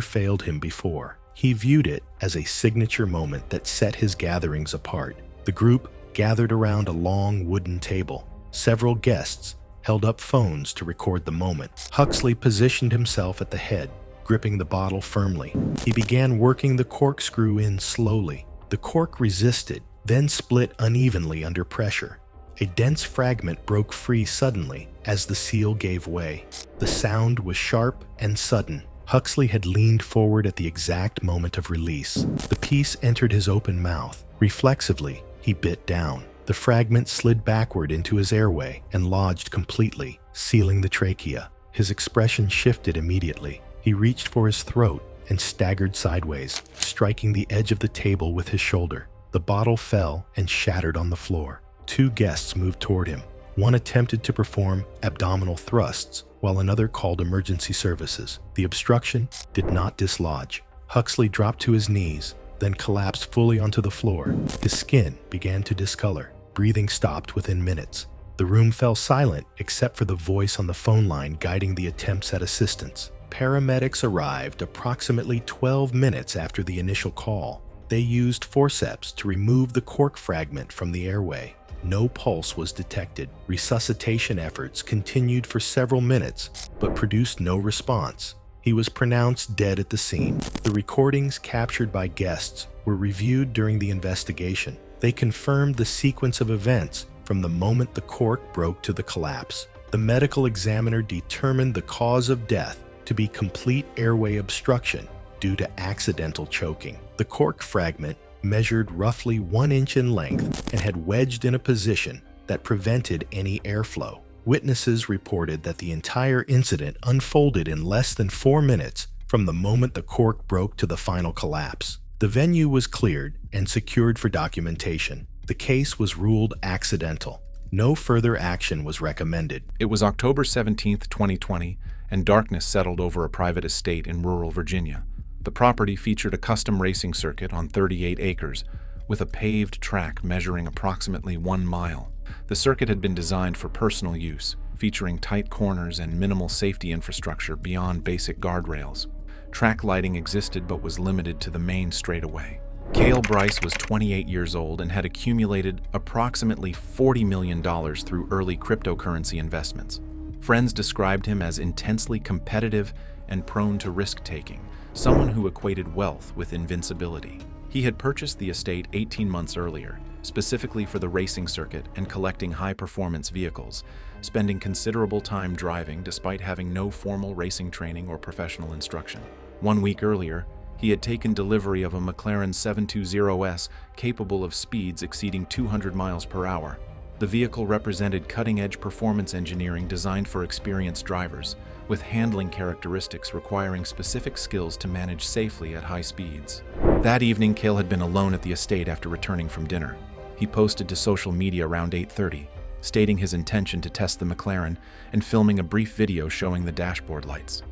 failed him before. He viewed it as a signature moment that set his gatherings apart. The group gathered around a long wooden table. Several guests held up phones to record the moment. Huxley positioned himself at the head, gripping the bottle firmly. He began working the corkscrew in slowly. The cork resisted, then split unevenly under pressure. A dense fragment broke free suddenly as the seal gave way. The sound was sharp and sudden. Huxley had leaned forward at the exact moment of release. The piece entered his open mouth. Reflexively, he bit down. The fragment slid backward into his airway and lodged completely, sealing the trachea. His expression shifted immediately. He reached for his throat and staggered sideways, striking the edge of the table with his shoulder. The bottle fell and shattered on the floor. Two guests moved toward him. One attempted to perform abdominal thrusts, while another called emergency services. The obstruction did not dislodge. Huxley dropped to his knees, then collapsed fully onto the floor. His skin began to discolor. Breathing stopped within minutes. The room fell silent except for the voice on the phone line guiding the attempts at assistance. Paramedics arrived approximately 12 minutes after the initial call. They used forceps to remove the cork fragment from the airway. No pulse was detected. Resuscitation efforts continued for several minutes, but produced no response. He was pronounced dead at the scene. The recordings captured by guests were reviewed during the investigation. They confirmed the sequence of events from the moment the cork broke to the collapse. The medical examiner determined the cause of death to be complete airway obstruction due to accidental choking. The cork fragment measured roughly 1 inch in length and had wedged in a position that prevented any airflow. Witnesses reported that the entire incident unfolded in less than 4 minutes from the moment the cork broke to the final collapse. The venue was cleared and secured for documentation. The case was ruled accidental. No further action was recommended. It was October 17, 2020, and darkness settled over a private estate in rural Virginia. The property featured a custom racing circuit on 38 acres, with a paved track measuring approximately 1 mile. The circuit had been designed for personal use, featuring tight corners and minimal safety infrastructure beyond basic guardrails. Track lighting existed but was limited to the main straightaway. Cale Bryce was 28 years old and had accumulated approximately $40 million through early cryptocurrency investments. Friends described him as intensely competitive and prone to risk-taking, someone who equated wealth with invincibility. He had purchased the estate 18 months earlier, specifically for the racing circuit and collecting high-performance vehicles, spending considerable time driving despite having no formal racing training or professional instruction. 1 week earlier, he had taken delivery of a McLaren 720S capable of speeds exceeding 200 miles per hour. The vehicle represented cutting-edge performance engineering designed for experienced drivers, with handling characteristics requiring specific skills to manage safely at high speeds. That evening, Cale had been alone at the estate after returning from dinner. He posted to social media around 8:30, stating his intention to test the McLaren and filming a brief video showing the dashboard lights.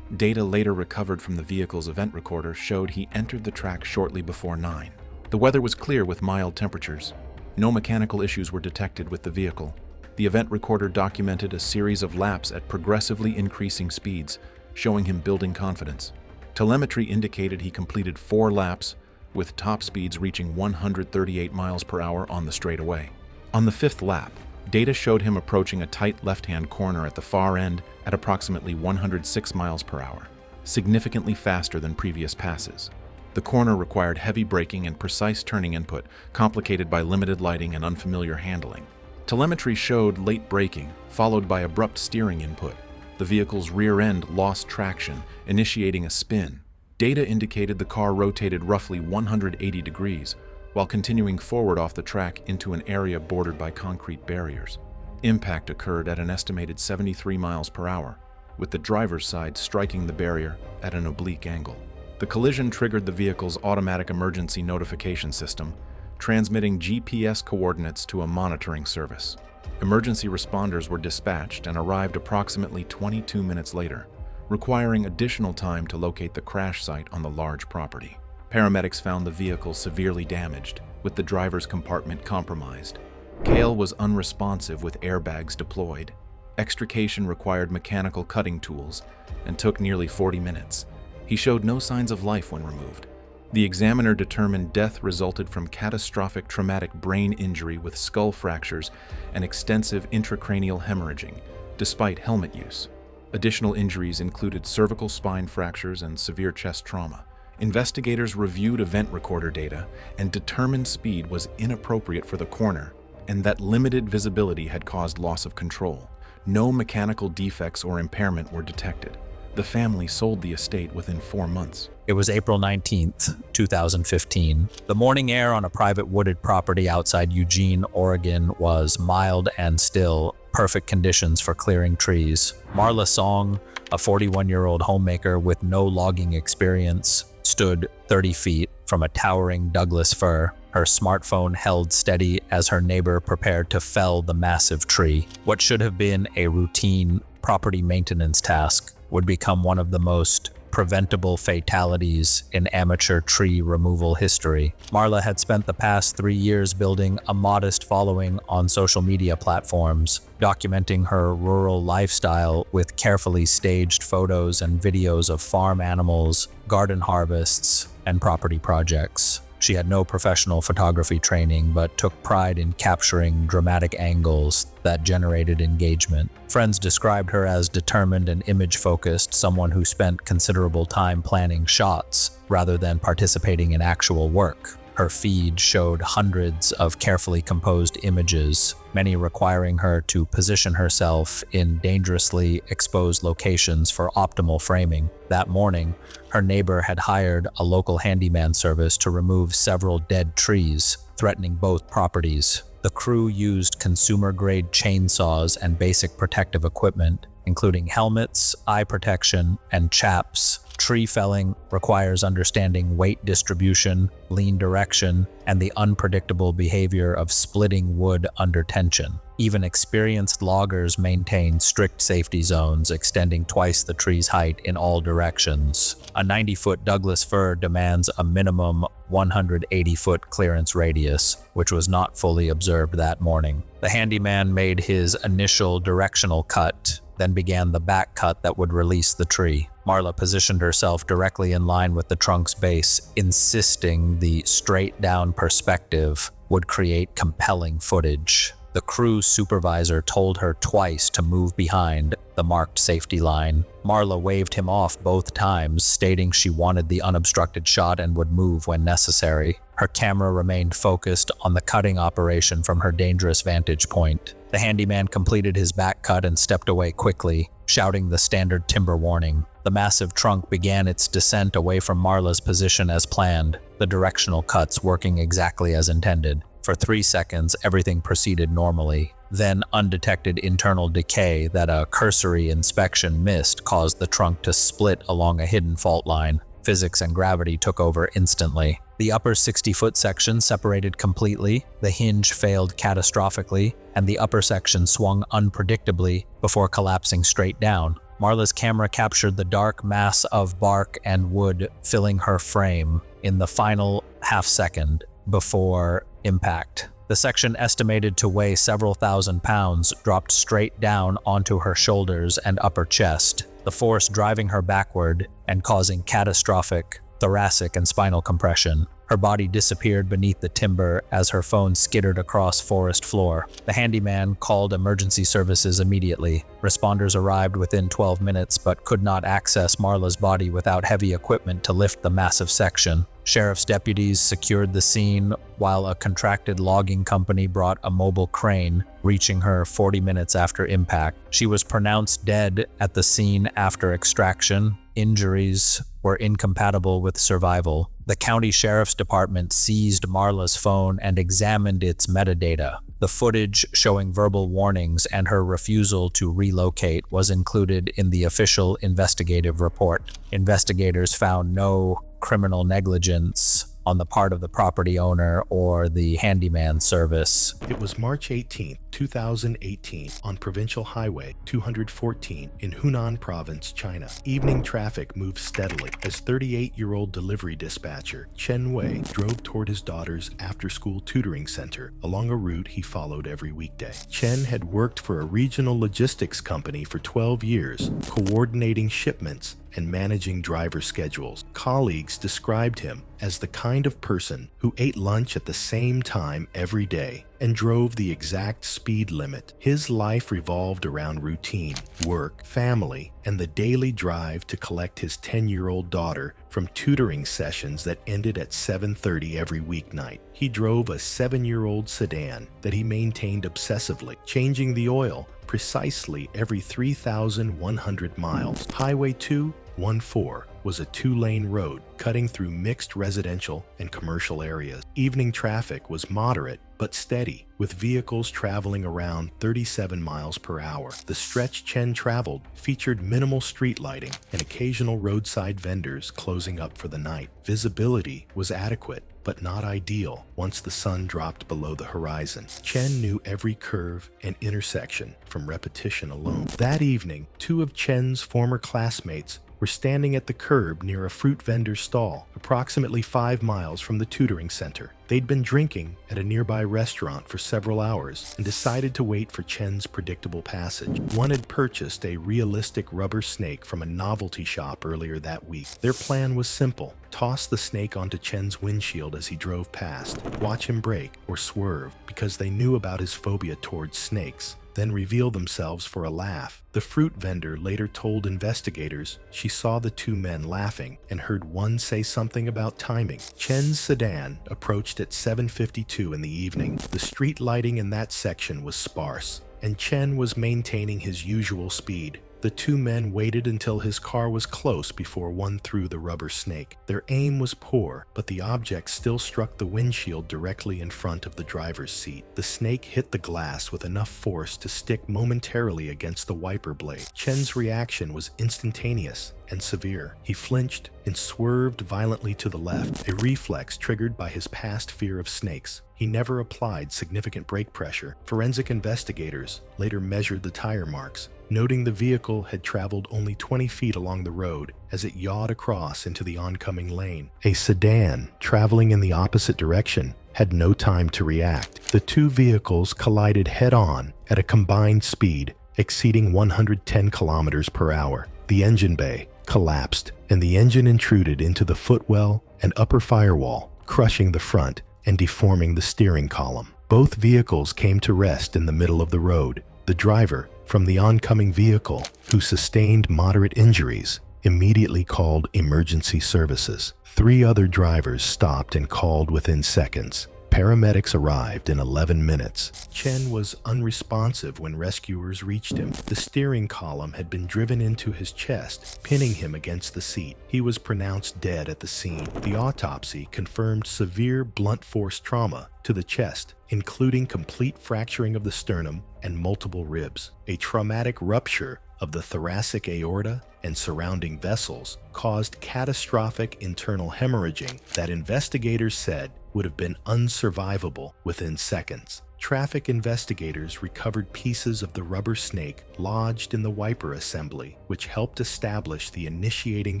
Data later recovered from the vehicle's event recorder showed he entered the track shortly before 9. The weather was clear with mild temperatures. No mechanical issues were detected with the vehicle. The event recorder documented a series of laps at progressively increasing speeds, showing him building confidence. Telemetry indicated he completed 4 laps, with top speeds reaching 138 miles per hour on the straightaway. On the 5th lap, data showed him approaching a tight left-hand corner at the far end at approximately 106 miles per hour, significantly faster than previous passes. The corner required heavy braking and precise turning input, complicated by limited lighting and unfamiliar handling. Telemetry showed late braking, followed by abrupt steering input. The vehicle's rear end lost traction, initiating a spin. Data indicated the car rotated roughly 180 degrees, while continuing forward off the track into an area bordered by concrete barriers. Impact occurred at an estimated 73 miles per hour, with the driver's side striking the barrier at an oblique angle. The collision triggered the vehicle's automatic emergency notification system, transmitting GPS coordinates to a monitoring service. Emergency responders were dispatched and arrived approximately 22 minutes later, requiring additional time to locate the crash site on the large property. Paramedics found the vehicle severely damaged, with the driver's compartment compromised. Cale was unresponsive with airbags deployed. Extrication required mechanical cutting tools and took nearly 40 minutes. He showed no signs of life when removed. The examiner determined death resulted from catastrophic traumatic brain injury with skull fractures and extensive intracranial hemorrhaging, despite helmet use. Additional injuries included cervical spine fractures and severe chest trauma. Investigators reviewed event recorder data and determined speed was inappropriate for the coroner and that limited visibility had caused loss of control. No mechanical defects or impairment were detected. The family sold the estate within 4 months. It was April 19th, 2015. The morning air on a private wooded property outside Eugene, Oregon was mild and still, perfect conditions for clearing trees. Marla Song, a 41-year-old homemaker with no logging experience, stood 30 feet from a towering Douglas fir. Her smartphone held steady as her neighbor prepared to fell the massive tree. What should have been a routine property maintenance task would become one of the most preventable fatalities in amateur tree removal history. Marla had spent the past 3 years building a modest following on social media platforms, documenting her rural lifestyle with carefully staged photos and videos of farm animals, garden harvests, and property projects. She had no professional photography training, but took pride in capturing dramatic angles that generated engagement. Friends described her as determined and image-focused, someone who spent considerable time planning shots rather than participating in actual work. Her feed showed hundreds of carefully composed images, many requiring her to position herself in dangerously exposed locations for optimal framing. That morning, her neighbor had hired a local handyman service to remove several dead trees, threatening both properties. The crew used consumer-grade chainsaws and basic protective equipment, including helmets, eye protection, and chaps. Tree felling requires understanding weight distribution, lean direction, and the unpredictable behavior of splitting wood under tension. Even experienced loggers maintain strict safety zones extending twice the tree's height in all directions. A 90-foot Douglas fir demands a minimum 180-foot clearance radius, which was not fully observed that morning. The handyman made his initial directional cut, then began the back cut that would release the tree. Marla positioned herself directly in line with the trunk's base, insisting the straight-down perspective would create compelling footage. The crew supervisor told her twice to move behind the marked safety line. Marla waved him off both times, stating she wanted the unobstructed shot and would move when necessary. Her camera remained focused on the cutting operation from her dangerous vantage point. The handyman completed his back cut and stepped away quickly, shouting the standard timber warning. The massive trunk began its descent away from Marla's position as planned, the directional cuts working exactly as intended. For 3 seconds, everything proceeded normally. Then undetected internal decay that a cursory inspection missed caused the trunk to split along a hidden fault line. Physics and gravity took over instantly. The upper 60-foot section separated completely, the hinge failed catastrophically, and the upper section swung unpredictably before collapsing straight down. Marla's camera captured the dark mass of bark and wood filling her frame in the final half-second before impact. The section, estimated to weigh several thousand pounds, dropped straight down onto her shoulders and upper chest, the force driving her backward and causing catastrophic thoracic and spinal compression. Her body disappeared beneath the timber as her phone skittered across forest floor. The handyman called emergency services immediately. Responders arrived within 12 minutes but could not access Marla's body without heavy equipment to lift the massive section. Sheriff's deputies secured the scene while a contracted logging company brought a mobile crane, reaching her 40 minutes after impact. She was pronounced dead at the scene after extraction. Injuries were incompatible with survival. The county sheriff's department seized Marla's phone and examined its metadata. The footage showing verbal warnings and her refusal to relocate was included in the official investigative report. Investigators found no criminal negligence on the part of the property owner or the handyman service. It was March 18, 2018, on Provincial Highway 214 in Hunan Province, China. Evening traffic moved steadily as 38-year-old delivery dispatcher Chen Wei drove toward his daughter's after-school tutoring center along a route he followed every weekday. Chen had worked for a regional logistics company for 12 years, coordinating shipments and managing driver schedules. Colleagues described him as the kind of person who ate lunch at the same time every day and drove the exact speed limit. His life revolved around routine, work, family, and the daily drive to collect his 10-year-old daughter from tutoring sessions that ended at 7:30 every weeknight. He drove a 7-year-old sedan that he maintained obsessively, changing the oil precisely every 3,100 miles. Highway 214 was a 2-lane road cutting through mixed residential and commercial areas. Evening traffic was moderate but steady, with vehicles traveling around 37 miles per hour. The stretch Chen traveled featured minimal street lighting and occasional roadside vendors closing up for the night. Visibility was adequate, but not ideal once the sun dropped below the horizon. Chen knew every curve and intersection from repetition alone. That evening, 2 of Chen's former classmates were standing at the curb near a fruit vendor's stall, approximately 5 miles from the tutoring center. They'd been drinking at a nearby restaurant for several hours and decided to wait for Chen's predictable passage. One had purchased a realistic rubber snake from a novelty shop earlier that week. Their plan was simple: toss the snake onto Chen's windshield as he drove past, watch him brake or swerve because they knew about his phobia towards snakes, then reveal themselves for a laugh. The fruit vendor later told investigators she saw the 2 men laughing and heard one say something about timing. Chen's sedan approached at 7:52 in the evening. The street lighting in that section was sparse, and Chen was maintaining his usual speed. The 2 men waited until his car was close before one threw the rubber snake. Their aim was poor, but the object still struck the windshield directly in front of the driver's seat. The snake hit the glass with enough force to stick momentarily against the wiper blade. Chen's reaction was instantaneous and severe. He flinched and swerved violently to the left, a reflex triggered by his past fear of snakes. He never applied significant brake pressure. Forensic investigators later measured the tire marks, noting the vehicle had traveled only 20 feet along the road as it yawed across into the oncoming lane. A sedan traveling in the opposite direction had no time to react. The 2 vehicles collided head-on at a combined speed exceeding 110 kilometers per hour. The engine bay collapsed, and the engine intruded into the footwell and upper firewall, crushing the front and deforming the steering column. Both vehicles came to rest in the middle of the road. The driver from the oncoming vehicle, who sustained moderate injuries, immediately called emergency services. 3 other drivers stopped and called within seconds. Paramedics arrived in 11 minutes. Chen was unresponsive when rescuers reached him. The steering column had been driven into his chest, pinning him against the seat. He was pronounced dead at the scene. The autopsy confirmed severe blunt force trauma to the chest, including complete fracturing of the sternum and multiple ribs. A traumatic rupture of the thoracic aorta and surrounding vessels caused catastrophic internal hemorrhaging that investigators said would have been unsurvivable within seconds. Traffic investigators recovered pieces of the rubber snake lodged in the wiper assembly, which helped establish the initiating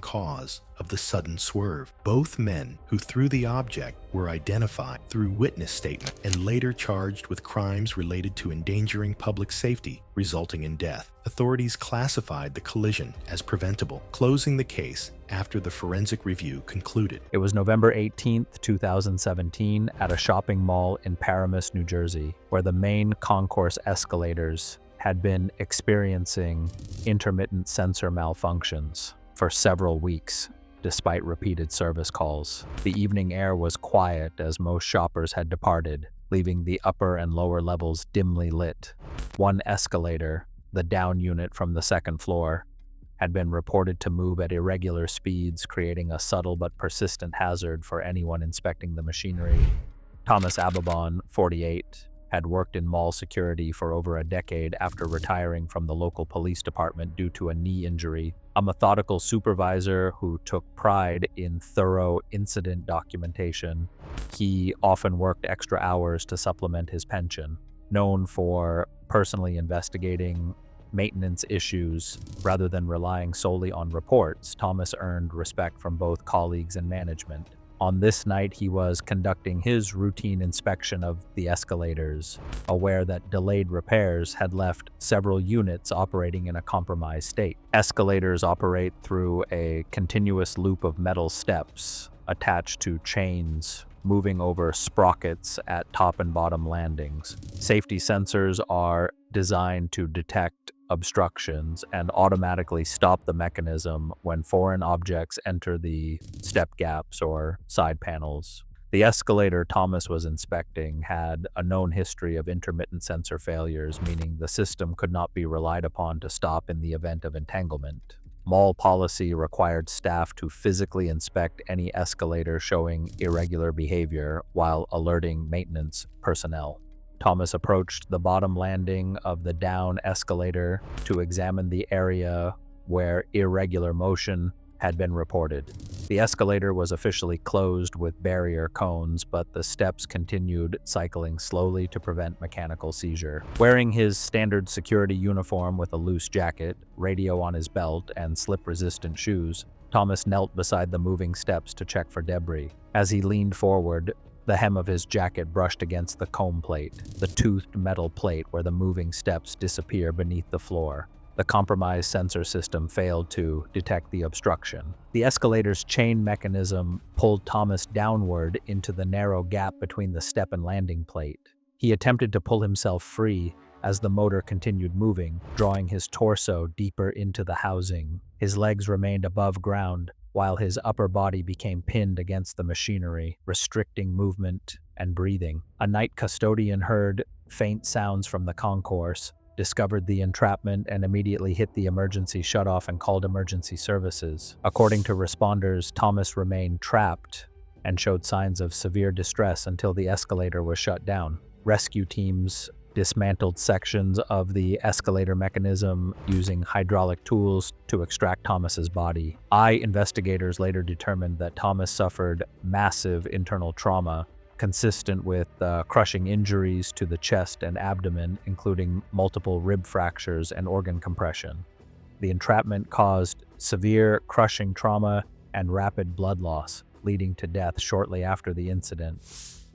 cause of the sudden swerve. Both men who threw the object were identified through witness statement and later charged with crimes related to endangering public safety, resulting in death. Authorities classified the collision as preventable, closing the case after the forensic review concluded. It was November 18th, 2017, at a shopping mall in Paramus, New Jersey, where the main concourse escalators had been experiencing intermittent sensor malfunctions for several weeks, despite repeated service calls. The evening air was quiet as most shoppers had departed, leaving the upper and lower levels dimly lit. One escalator, the down unit from the second floor, had been reported to move at irregular speeds, creating a subtle but persistent hazard for anyone inspecting the machinery. Thomas Ababon, 48, had worked in mall security for over a decade after retiring from the local police department due to a knee injury. A methodical supervisor who took pride in thorough incident documentation, he often worked extra hours to supplement his pension. Known for personally investigating maintenance issues rather than relying solely on reports, Thomas earned respect from both colleagues and management. On this night, he was conducting his routine inspection of the escalators, aware that delayed repairs had left several units operating in a compromised state. Escalators operate through a continuous loop of metal steps attached to chains moving over sprockets at top and bottom landings. Safety sensors are designed to detect obstructions and automatically stop the mechanism when foreign objects enter the step gaps or side panels. The escalator Thomas was inspecting had a known history of intermittent sensor failures, meaning the system could not be relied upon to stop in the event of entanglement. Mall policy required staff to physically inspect any escalator showing irregular behavior while alerting maintenance personnel. Thomas approached the bottom landing of the down escalator to examine the area where irregular motion had been reported. The escalator was officially closed with barrier cones, but the steps continued cycling slowly to prevent mechanical seizure. Wearing his standard security uniform with a loose jacket, radio on his belt, and slip-resistant shoes, Thomas knelt beside the moving steps to check for debris. As he leaned forward, the hem of his jacket brushed against the comb plate, the toothed metal plate where the moving steps disappear beneath the floor. The compromised sensor system failed to detect the obstruction. The escalator's chain mechanism pulled Thomas downward into the narrow gap between the step and landing plate. He attempted to pull himself free as the motor continued moving, drawing his torso deeper into the housing. His legs remained above ground, while his upper body became pinned against the machinery, restricting movement and breathing. A night custodian heard faint sounds from the concourse, discovered the entrapment, and immediately hit the emergency shutoff and called emergency services. According to responders, Thomas remained trapped and showed signs of severe distress until the escalator was shut down. Rescue teams dismantled sections of the escalator mechanism using hydraulic tools to extract Thomas's body. Investigators later determined that Thomas suffered massive internal trauma consistent with crushing injuries to the chest and abdomen, including multiple rib fractures and organ compression. The entrapment caused severe crushing trauma and rapid blood loss, leading to death shortly after the incident.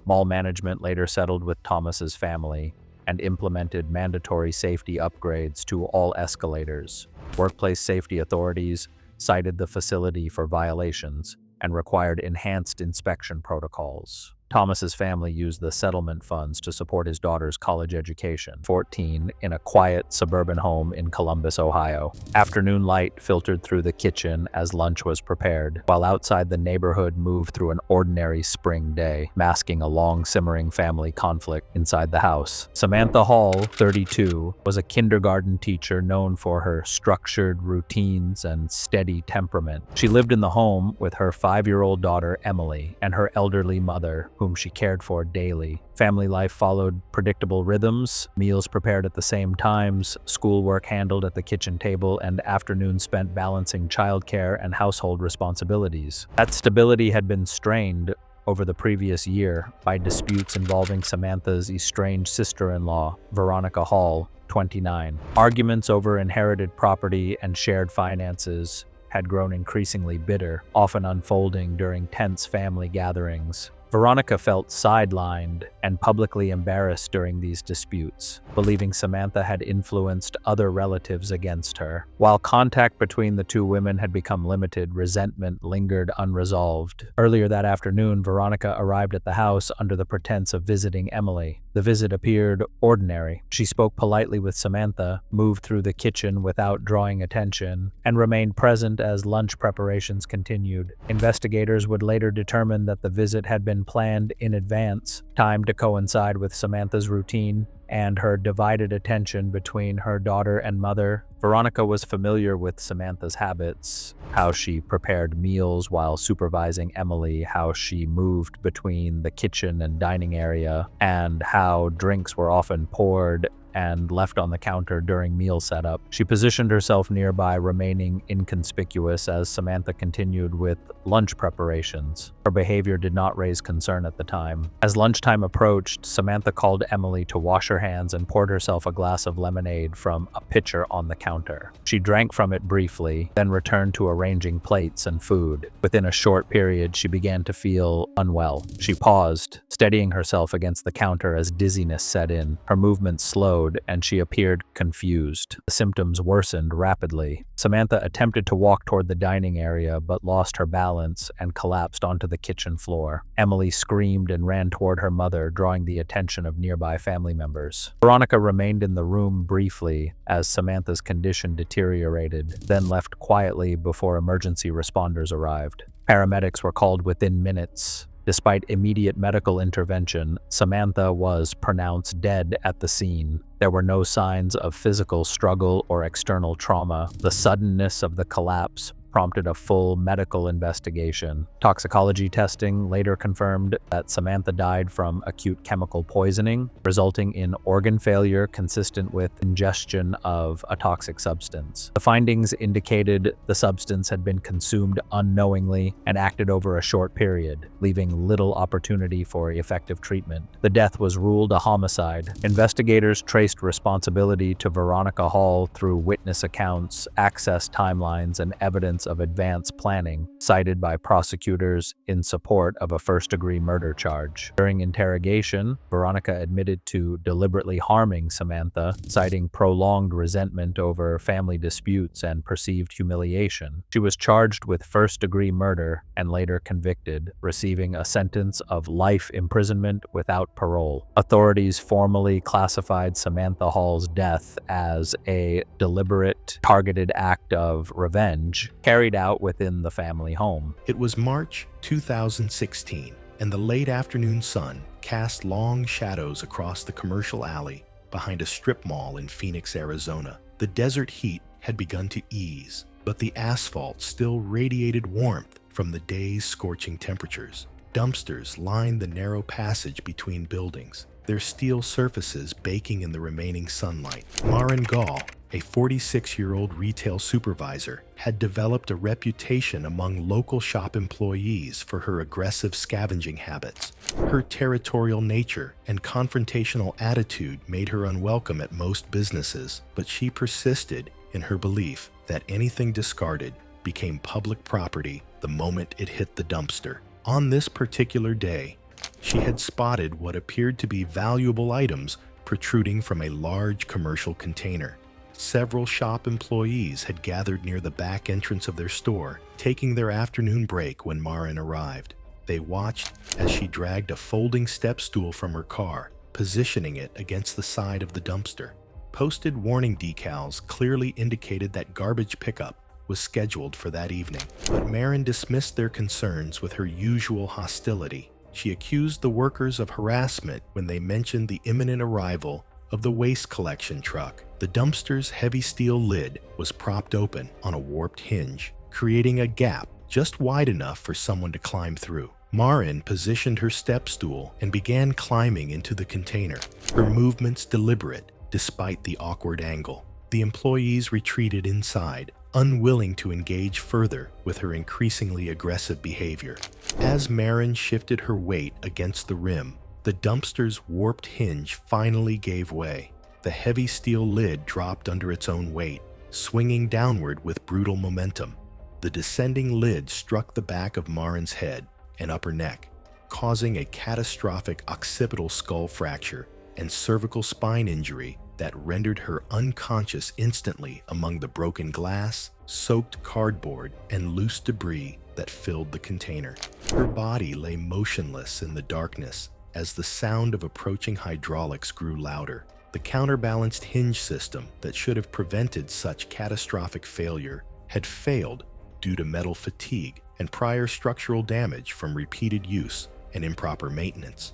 Mall management later settled with Thomas's family and implemented mandatory safety upgrades to all escalators. Workplace safety authorities cited the facility for violations and required enhanced inspection protocols. Thomas's family used the settlement funds to support his daughter's college education, 14, in a quiet suburban home in Columbus, Ohio. Afternoon light filtered through the kitchen as lunch was prepared, while outside the neighborhood moved through an ordinary spring day, masking a long simmering family conflict inside the house. Samantha Hall, 32, was a kindergarten teacher known for her structured routines and steady temperament. She lived in the home with her 5-year-old daughter, Emily, and her elderly mother, whom she cared for daily. Family life followed predictable rhythms, meals prepared at the same times, schoolwork handled at the kitchen table, and afternoons spent balancing childcare and household responsibilities. That stability had been strained over the previous year by disputes involving Samantha's estranged sister-in-law, Veronica Hall, 29. Arguments over inherited property and shared finances had grown increasingly bitter, often unfolding during tense family gatherings. Veronica felt sidelined and publicly embarrassed during these disputes, believing Samantha had influenced other relatives against her. While contact between the two women had become limited, resentment lingered unresolved. Earlier that afternoon, Veronica arrived at the house under the pretense of visiting Emily. The visit appeared ordinary. She spoke politely with Samantha, moved through the kitchen without drawing attention, and remained present as lunch preparations continued. Investigators would later determine that the visit had been planned in advance, timed to coincide with Samantha's routine, and her divided attention between her daughter and mother, Veronica was familiar with Samantha's habits, how she prepared meals while supervising Emily, how she moved between the kitchen and dining area, and how drinks were often poured and left on the counter during meal setup. She positioned herself nearby, remaining inconspicuous as Samantha continued with lunch preparations. Her behavior did not raise concern at the time. As lunchtime approached, Samantha called Emily to wash her hands and poured herself a glass of lemonade from a pitcher on the counter. She drank from it briefly, then returned to arranging plates and food. Within a short period, she began to feel unwell. She paused, steadying herself against the counter as dizziness set in. Her movements slowed, and she appeared confused. The symptoms worsened rapidly. Samantha attempted to walk toward the dining area, but lost her balance and collapsed onto the kitchen floor. Emily screamed and ran toward her mother, drawing the attention of nearby family members. Veronica remained in the room briefly as Samantha's condition deteriorated, then left quietly before emergency responders arrived. Paramedics were called within minutes. Despite immediate medical intervention, Samantha was pronounced dead at the scene. There were no signs of physical struggle or external trauma. The suddenness of the collapse prompted a full medical investigation. Toxicology testing later confirmed that Samantha died from acute chemical poisoning, resulting in organ failure consistent with ingestion of a toxic substance. The findings indicated the substance had been consumed unknowingly and acted over a short period, leaving little opportunity for effective treatment. The death was ruled a homicide. Investigators traced responsibility to Veronica Hall through witness accounts, access timelines, and evidence of advanced planning, cited by prosecutors in support of a first-degree murder charge. During interrogation, Veronica admitted to deliberately harming Samantha, citing prolonged resentment over family disputes and perceived humiliation. She was charged with first-degree murder and later convicted, receiving a sentence of life imprisonment without parole. Authorities formally classified Samantha Hall's death as a deliberate, targeted act of revenge carried out within the family home. It was March 2016, and the late afternoon sun cast long shadows across the commercial alley behind a strip mall in Phoenix, Arizona. The desert heat had begun to ease, but the asphalt still radiated warmth from the day's scorching temperatures. Dumpsters lined the narrow passage between buildings, their steel surfaces baking in the remaining sunlight. Maren Gall, a 46-year-old retail supervisor, had developed a reputation among local shop employees for her aggressive scavenging habits. Her territorial nature and confrontational attitude made her unwelcome at most businesses, but she persisted in her belief that anything discarded became public property the moment it hit the dumpster. On this particular day, she had spotted what appeared to be valuable items protruding from a large commercial container. Several shop employees had gathered near the back entrance of their store, taking their afternoon break when Maren arrived. They watched as she dragged a folding step stool from her car, positioning it against the side of the dumpster. Posted warning decals clearly indicated that garbage pickup was scheduled for that evening, but Maren dismissed their concerns with her usual hostility. She accused the workers of harassment when they mentioned the imminent arrival of the waste collection truck. The dumpster's heavy steel lid was propped open on a warped hinge, creating a gap just wide enough for someone to climb through. Maren positioned her step stool and began climbing into the container, her movements deliberate despite the awkward angle. The employees retreated inside, unwilling to engage further with her increasingly aggressive behavior. As Maren shifted her weight against the rim, the dumpster's warped hinge finally gave way. The heavy steel lid dropped under its own weight, swinging downward with brutal momentum. The descending lid struck the back of Maren's head and upper neck, causing a catastrophic occipital skull fracture and cervical spine injury that rendered her unconscious instantly among the broken glass, soaked cardboard, and loose debris that filled the container. Her body lay motionless in the darkness as the sound of approaching hydraulics grew louder. The counterbalanced hinge system that should have prevented such catastrophic failure had failed due to metal fatigue and prior structural damage from repeated use and improper maintenance.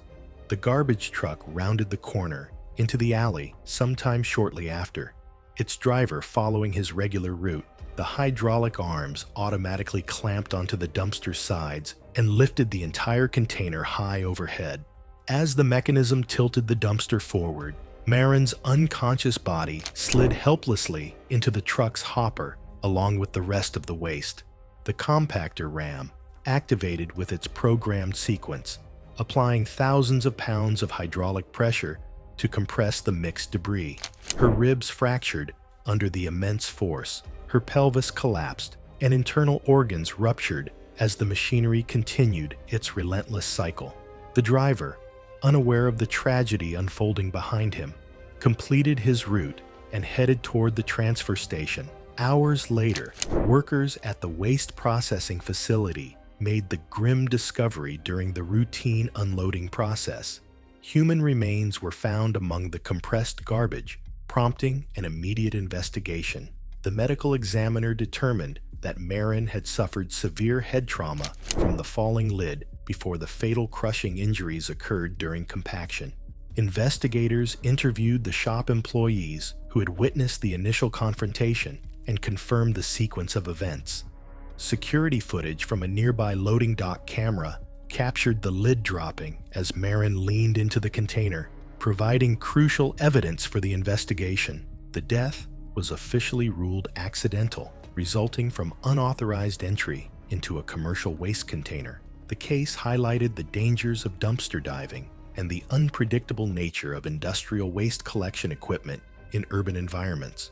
The garbage truck rounded the corner into the alley sometime shortly after, its driver following his regular route. The hydraulic arms automatically clamped onto the dumpster's sides and lifted the entire container high overhead. As the mechanism tilted the dumpster forward, Marin's unconscious body slid helplessly into the truck's hopper along with the rest of the waste. The compactor ram activated with its programmed sequence, applying thousands of pounds of hydraulic pressure to compress the mixed debris. Her ribs fractured under the immense force. Her pelvis collapsed, and internal organs ruptured as the machinery continued its relentless cycle. The driver, unaware of the tragedy unfolding behind him, completed his route and headed toward the transfer station. Hours later, workers at the waste processing facility made the grim discovery during the routine unloading process. Human remains were found among the compressed garbage, prompting an immediate investigation. The medical examiner determined that Marin had suffered severe head trauma from the falling lid before the fatal crushing injuries occurred during compaction. Investigators interviewed the shop employees who had witnessed the initial confrontation and confirmed the sequence of events. Security footage from a nearby loading dock camera captured the lid dropping as Marin leaned into the container, providing crucial evidence for the investigation. The death was officially ruled accidental, resulting from unauthorized entry into a commercial waste container. The case highlighted the dangers of dumpster diving and the unpredictable nature of industrial waste collection equipment in urban environments.